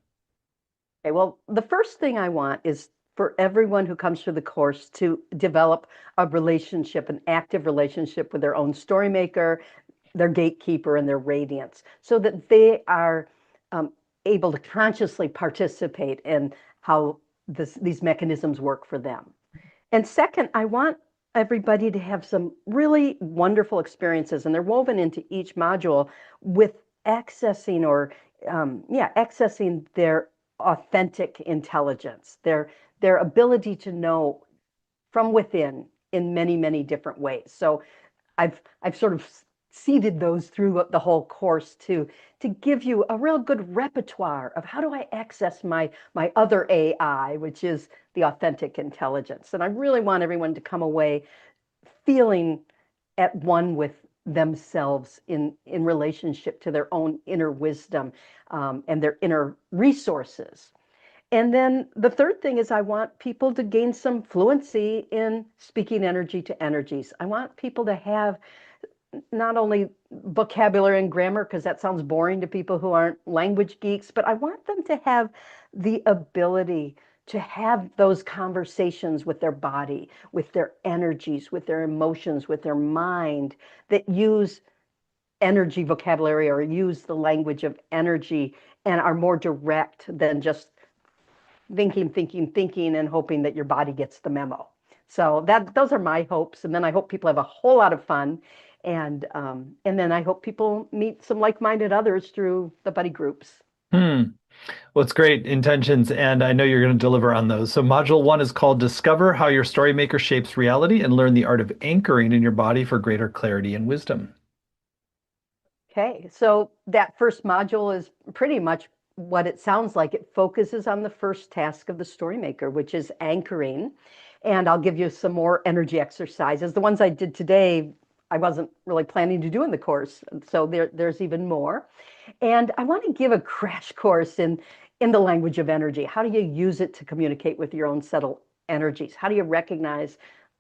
Okay, well, the first thing I want is for everyone who comes through the course to develop a relationship, an active relationship with their own story maker, their gatekeeper, and their radiance, so that they are um, able to consciously participate in how these mechanisms work for them. And second, I want everybody to have some really wonderful experiences, and they're woven into each module with accessing accessing their authentic intelligence, their ability to know from within in many, many different ways. So I've sort of seeded those through the whole course to give you a real good repertoire of how do I access my other AI, which is the authentic intelligence. And I really want everyone to come away feeling at one with themselves in relationship to their own inner wisdom, and their inner resources. And then the third thing is I want people to gain some fluency in speaking energy to energies. I want people to have not only vocabulary and grammar, because that sounds boring to people who aren't language geeks, but I want them to have the ability to have those conversations with their body, with their energies, with their emotions, with their mind, that use energy vocabulary or use the language of energy and are more direct than just thinking, and hoping that your body gets the memo. So those are my hopes, and then I hope people have a whole lot of fun, and then I hope people meet some like-minded others through the buddy groups. Hmm. Well, it's great intentions, and I know you're going to deliver on those. So, module one is called Discover How Your Storymaker Shapes Reality and Learn the Art of Anchoring in Your Body for Greater Clarity and Wisdom. Okay, so that first module is pretty much what it sounds like. It focuses on the first task of the story maker, which is anchoring. And I'll give you some more energy exercises. The ones I did today, I wasn't really planning to do in the course. So there's even more. And I want to give a crash course in the language of energy. How do you use it to communicate with your own subtle energies? How do you recognize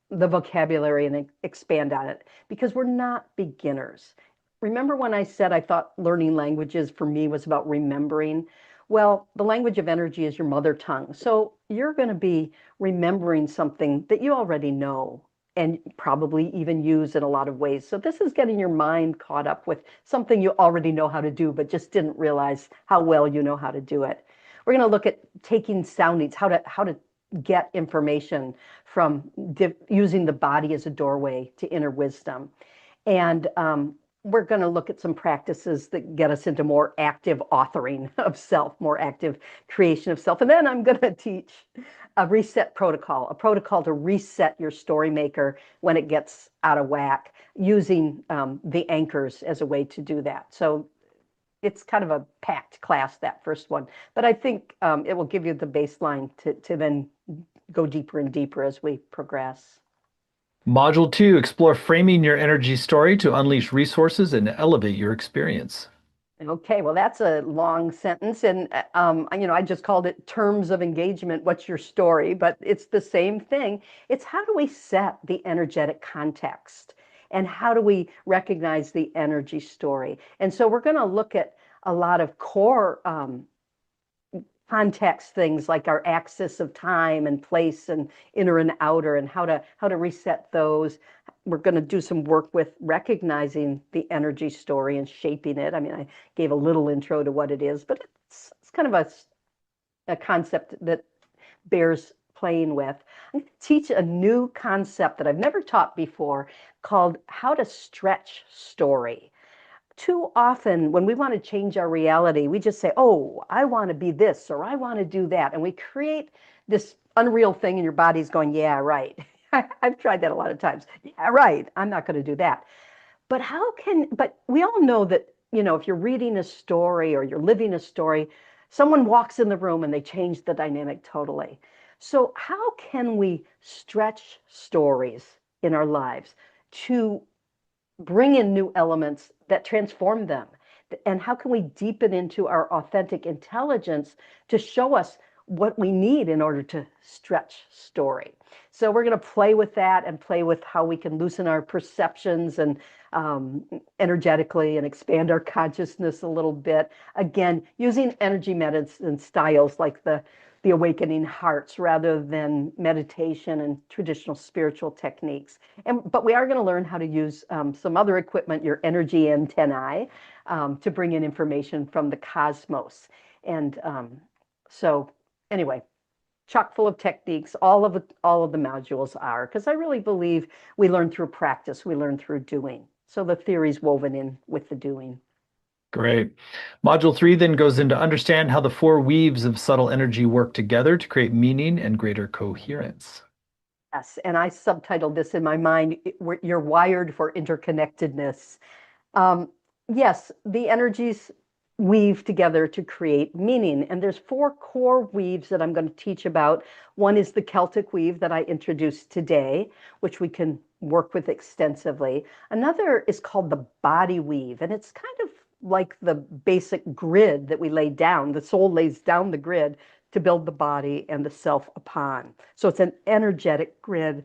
the vocabulary and expand on it? Because we're not beginners. Remember when I said I thought learning languages for me was about remembering? Well, the language of energy is your mother tongue. So you're going to be remembering something that you already know and probably even use in a lot of ways. So this is getting your mind caught up with something you already know how to do, but just didn't realize how well you know how to do it. We're going to look at taking soundings, how to get information from using the body as a doorway to inner wisdom. And we're going to look at some practices that get us into more active authoring of self, more active creation of self. And then I'm going to teach a reset protocol, a protocol to reset your story maker when it gets out of whack, using the anchors as a way to do that. So it's kind of a packed class, that first one. But I think it will give you the baseline to then go deeper and deeper as we progress. Module 2, explore framing your energy story to unleash resources and elevate your experience. Okay, well, that's a long sentence, and I just called it terms of engagement. What's your story? But it's the same thing. It's how do we set the energetic context, and how do we recognize the energy story? And so we're going to look at a lot of core context things like our axis of time and place and inner and outer and how to reset those. We're going to do some work with recognizing the energy story and shaping it. I mean, I gave a little intro to what it is, but it's kind of a concept that bears playing with. I'm going to teach a new concept that I've never taught before called how to stretch story. Too often when we want to change our reality, we just say, oh, I want to be this or I want to do that. And we create this unreal thing and your body's going, yeah, right. I've tried that a lot of times. Yeah, right. I'm not going to do that. But we all know that, if you're reading a story or you're living a story, someone walks in the room and they change the dynamic totally. So how can we stretch stories in our lives to bring in new elements that transform them? And how can we deepen into our authentic intelligence to show us what we need in order to stretch story? So we're going to play with that and play with how we can loosen our perceptions and energetically and expand our consciousness a little bit. Again, using energy medicine styles like the awakening hearts rather than meditation and traditional spiritual techniques. But we are going to learn how to use some other equipment, your energy antennae, to bring in information from the cosmos. And so anyway, chock full of techniques, all of the modules are, because I really believe we learn through practice, we learn through doing. So the theory's woven in with the doing. Great. Module 3 then goes into understand how the four weaves of subtle energy work together to create meaning and greater coherence. Yes, and I subtitled this in my mind, You're Wired for Interconnectedness. Um, yes, the energies weave together to create meaning. And there's four core weaves that I'm going to teach about. One is the Celtic weave that I introduced today, which we can work with extensively. Another is called the body weave, and it's kind of like the basic grid that we lay down. The soul lays down the grid to build the body and the self upon. So it's an energetic grid.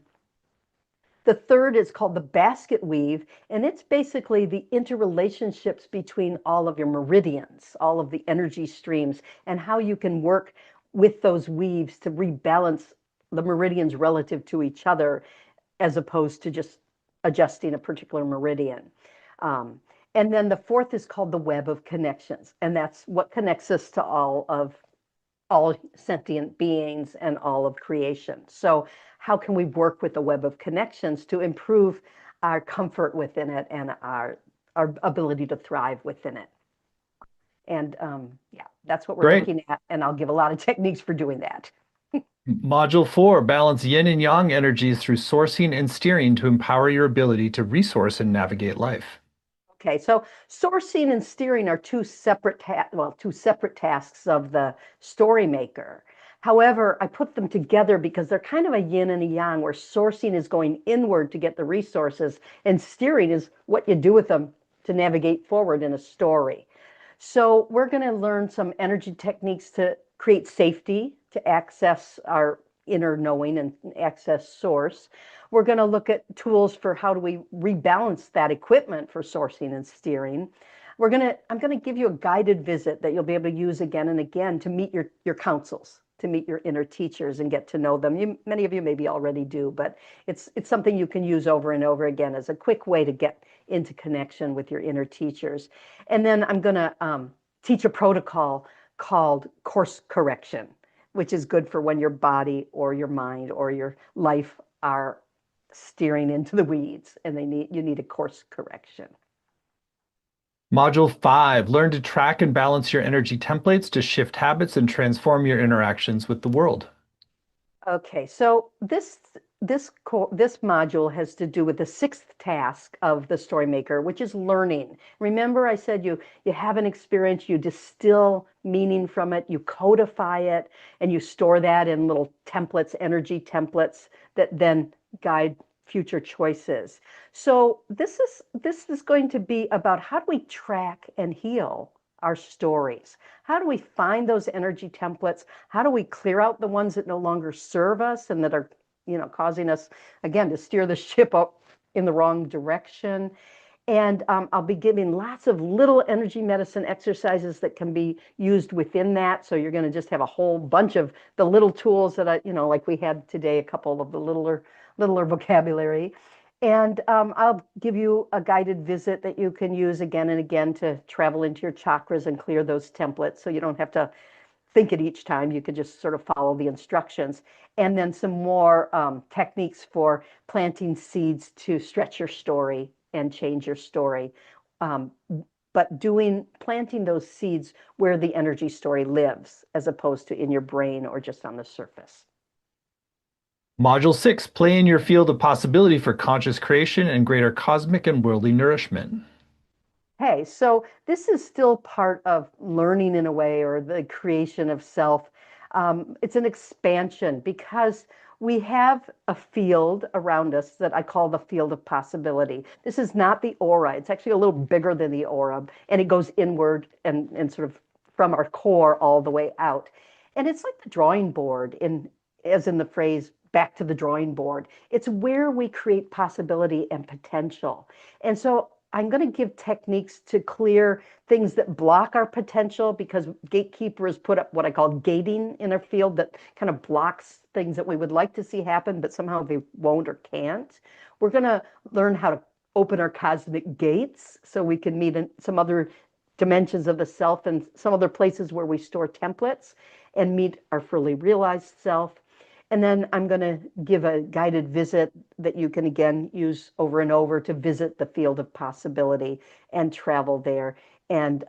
The third is called the basket weave, and it's basically the interrelationships between all of your meridians, all of the energy streams, and how you can work with those weaves to rebalance the meridians relative to each other, as opposed to just adjusting a particular meridian. Um, and then the fourth is called the web of connections, and that's what connects us to all sentient beings and all of creation. So how can we work with the web of connections to improve our comfort within it and our ability to thrive within it? And yeah, that's what we're Great. looking at. And I'll give a lot of techniques for doing that. Module 4, balance yin and yang energies through sourcing and steering to empower your ability to resource and navigate life. Okay, so sourcing and steering are two separate tasks of the Storymaker. However, I put them together because they're kind of a yin and a yang, where sourcing is going inward to get the resources, and steering is what you do with them to navigate forward in a story. So we're going to learn some energy techniques to create safety, to access our inner knowing and access source. We're going to look at tools for how do we rebalance that equipment for sourcing and steering. I'm going to give you a guided visit that you'll be able to use again and again to meet your councils, to meet your inner teachers and get to know them. Many of you maybe already do, but it's something you can use over and over again as a quick way to get into connection with your inner teachers. And then I'm going to teach a protocol called course correction, which is good for when your body or your mind or your life are steering into the weeds and you need a course correction. Module 5, learn to track and balance your energy templates to shift habits and transform your interactions with the world. Okay, so this module has to do with the sixth task of the Storymaker, which is learning. Remember, I said you have an experience, you distill meaning from it, you codify it, and you store that in little templates, energy templates that then guide future choices. So this is going to be about how do we track and heal our stories? How do we find those energy templates? How do we clear out the ones that no longer serve us and that are, causing us again to steer the ship up in the wrong direction? And I'll be giving lots of little energy medicine exercises that can be used within that. So you're going to just have a whole bunch of the little tools that like we had today, a couple of the littler vocabulary. And I'll give you a guided visit that you can use again and again to travel into your chakras and clear those templates. So you don't have to think it each time. You could just sort of follow the instructions. And then some more techniques for planting seeds to stretch your story and change your story. But planting those seeds where the energy story lives, as opposed to in your brain or just on the surface. Module 6, play in your field of possibility for conscious creation and greater cosmic and worldly nourishment. Hey, so this is still part of learning in a way, or the creation of self. It's an expansion because we have a field around us that I call the field of possibility. This is not the aura. It's actually a little bigger than the aura, and it goes inward and sort of from our core all the way out. And it's like the drawing board, as in the phrase, back to the drawing board. It's where we create possibility and potential. And so I'm going to give techniques to clear things that block our potential, because Gatekeeper has put up what I call gating in our field that kind of blocks things that we would like to see happen, but somehow they won't or can't. We're going to learn how to open our cosmic gates so we can meet in some other dimensions of the self and some other places where we store templates and meet our fully realized self. And then I'm going to give a guided visit that you can, again, use over and over to visit the field of possibility and travel there. And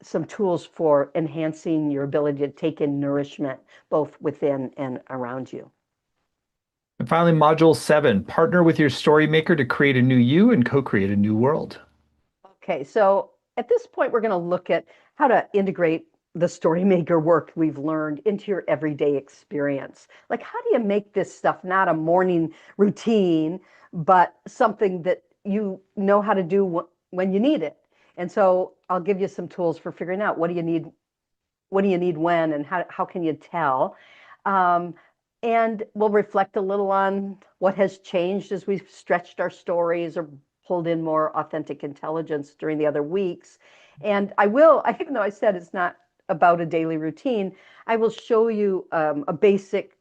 some tools for enhancing your ability to take in nourishment, both within and around you. And finally, Module 7, partner with your Storymaker to create a new you and co-create a new world. Okay, so at this point, we're going to look at how to integrate the Storymaker work we've learned into your everyday experience. Like, how do you make this stuff not a morning routine, but something that you know how to do when you need it? And so I'll give you some tools for figuring out what do you need when, and how can you tell? And we'll reflect a little on what has changed as we've stretched our stories or pulled in more authentic intelligence during the other weeks. And even though I said it's not about a daily routine, I will show you a basic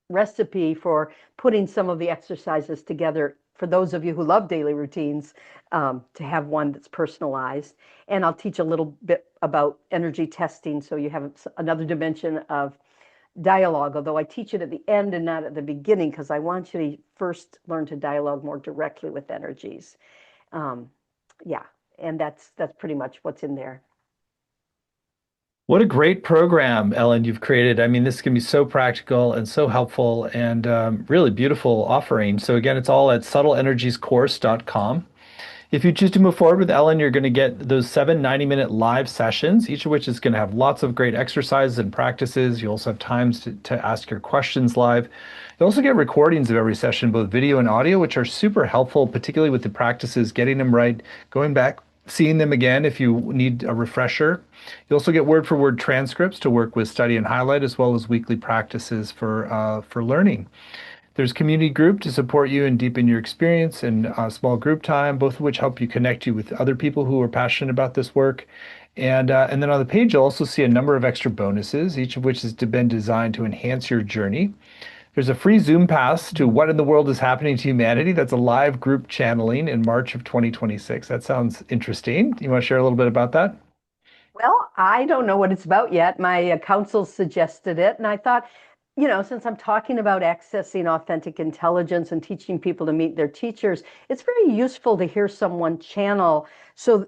recipe for putting some of the exercises together for those of you who love daily routines, to have one that's personalized. And I'll teach a little bit about energy testing, so you have another dimension of dialogue, although I teach it at the end and not at the beginning, because I want you to first learn to dialogue more directly with energies. Yeah, and that's pretty much what's in there. What a great program, Ellen, you've created. I mean, this can be so practical and so helpful and really beautiful offering. So again, it's all at subtleenergiescourse.com. If you choose to move forward with Ellen, you're going to get those 7 90-minute live sessions, each of which is going to have lots of great exercises and practices. You also have times to ask your questions live. You also get recordings of every session, both video and audio, which are super helpful, particularly with the practices, getting them right, going back, seeing them again if you need a refresher. You also get word-for-word transcripts to work with, study, and highlight, as well as weekly practices for learning. There's community group to support you and deepen your experience, and small group time, both of which help you connect you with other people who are passionate about this work. And then on the page, you'll also see a number of extra bonuses, each of which has been designed to enhance your journey. There's a free Zoom pass to What in the World is Happening to Humanity. That's a live group channeling in March of 2026. That sounds interesting. You want to share a little bit about that? Well, I don't know what it's about yet. My counsel suggested it, and I thought, since I'm talking about accessing authentic intelligence and teaching people to meet their teachers, it's very useful to hear someone channel,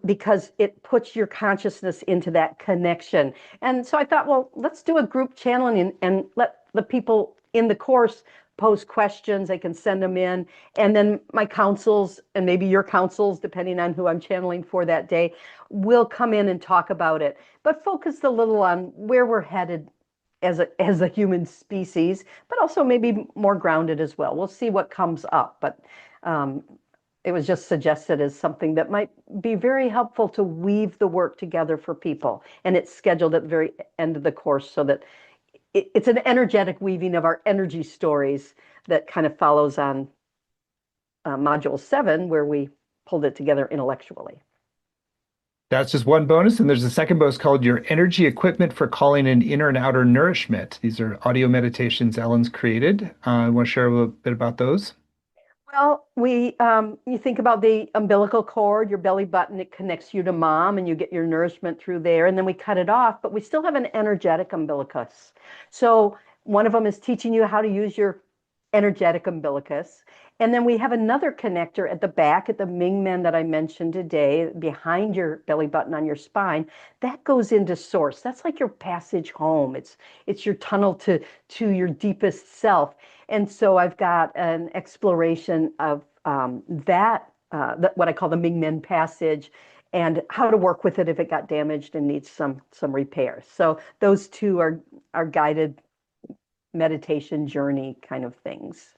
because it puts your consciousness into that connection. And so I thought, well, let's do a group channeling and let the people in the course pose questions. They can send them in, and then my counsels, and maybe your counsels, depending on who I'm channeling for that day, will come in and talk about it, but focus a little on where we're headed as a human species, but also maybe more grounded as well. We'll see what comes up, but um, it was just suggested as something that might be very helpful to weave the work together for people. And it's scheduled at the very end of the course so that it's an energetic weaving of our energy stories that kind of follows on module 7, where we pulled it together intellectually. That's just one bonus. And there's a second bonus called Your Energy Equipment for Calling in Inner and Outer Nourishment. These are audio meditations Ellen's created. I want to share a little bit about those. Well, you think about the umbilical cord, your belly button, it connects you to mom and you get your nourishment through there. And then we cut it off, but we still have an energetic umbilicus. So one of them is teaching you how to use your energetic umbilicus. And then we have another connector at the back at the Ming Men that I mentioned today, behind your belly button on your spine. That goes into source. That's like your passage home. It's your tunnel to your deepest self. And so I've got an exploration of what I call the Ming Men passage, and how to work with it if it got damaged and needs some repair. So those two are guided meditation journey kind of things.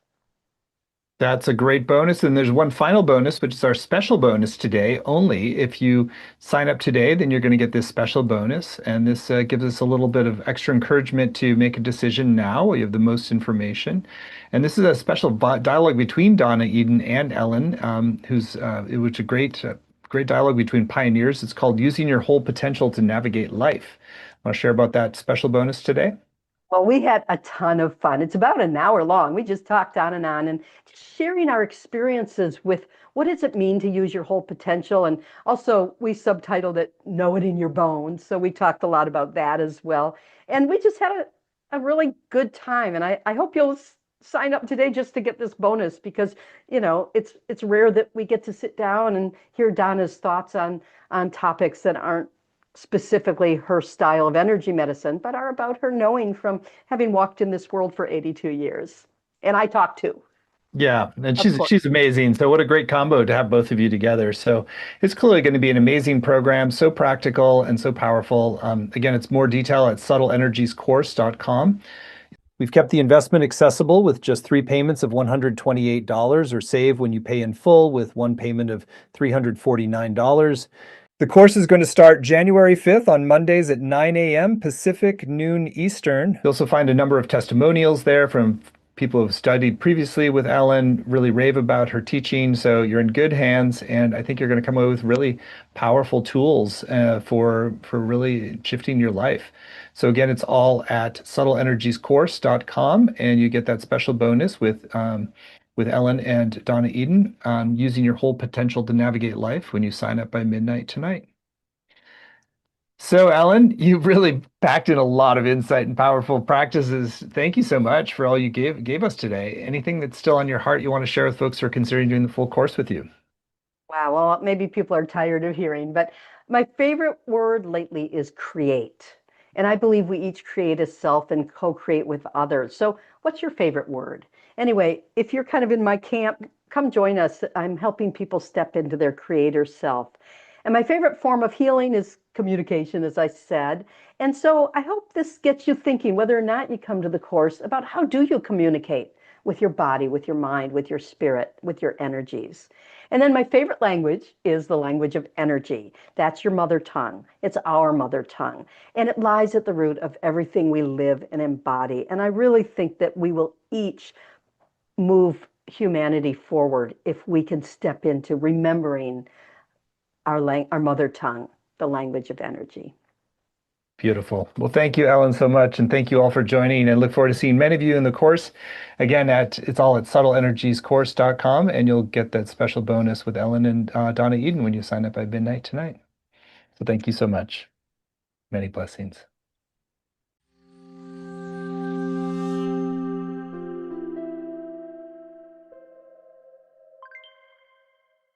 That's a great bonus. And there's one final bonus, which is our special bonus today only. If you sign up today, then you're going to get this special bonus. And this gives us a little bit of extra encouragement to make a decision now while you have the most information. And this is a special dialogue between Donna Eden and Ellen, it was a great dialogue between pioneers. It's called Using Your Whole Potential to Navigate Life. Want to share about that special bonus today? Well, we had a ton of fun. It's about an hour long. We just talked on and just sharing our experiences with what does it mean to use your whole potential. And also, we subtitled it Know It in Your Bones. So we talked a lot about that as well. And we just had a really good time. And I hope you'll sign up today just to get this bonus because, it's rare that we get to sit down and hear Donna's thoughts on topics that aren't specifically her style of energy medicine, but are about her knowing from having walked in this world for 82 years. And I talk too, Yeah, and of she's course. amazing. So what a great combo to have both of you together. So it's clearly going to be an amazing program, so practical and so powerful. Again, it's more detail at subtleenergiescourse.com. We've kept the investment accessible with just 3 payments of $128 or save when you pay in full with one payment of $349. The course is going to start January 5th on Mondays at 9 a.m. Pacific, noon Eastern. You'll also find a number of testimonials there from people who have studied previously with Ellen, really rave about her teaching. So you're in good hands, and I think you're going to come away with really powerful tools for really shifting your life. So again, it's all at subtleenergiescourse.com, and you get that special bonus with Ellen and Donna Eden on using your whole potential to navigate life when you sign up by midnight tonight. So, Ellen, you really packed in a lot of insight and powerful practices. Thank you so much for all you gave us today. Anything that's still on your heart you want to share with folks who are considering doing the full course with you? Wow, well, maybe people are tired of hearing, but my favorite word lately is create. And I believe we each create a self and co-create with others. So, what's your favorite word? Anyway, if you're kind of in my camp, come join us. I'm helping people step into their creator self. And my favorite form of healing is communication, as I said. And so I hope this gets you thinking, whether or not you come to the course, about how do you communicate with your body, with your mind, with your spirit, with your energies. And then my favorite language is the language of energy. That's your mother tongue. It's our mother tongue. And it lies at the root of everything we live and embody. And I really think that we will each move humanity forward if we can step into remembering our mother tongue, the language of energy. Beautiful. Well, thank you, Ellen, so much. And thank you all for joining, and look forward to seeing many of you in the course. Again, it's all at subtleenergiescourse.com, and you'll get that special bonus with Ellen and Donna Eden when you sign up by midnight tonight. So thank you so much. Many blessings.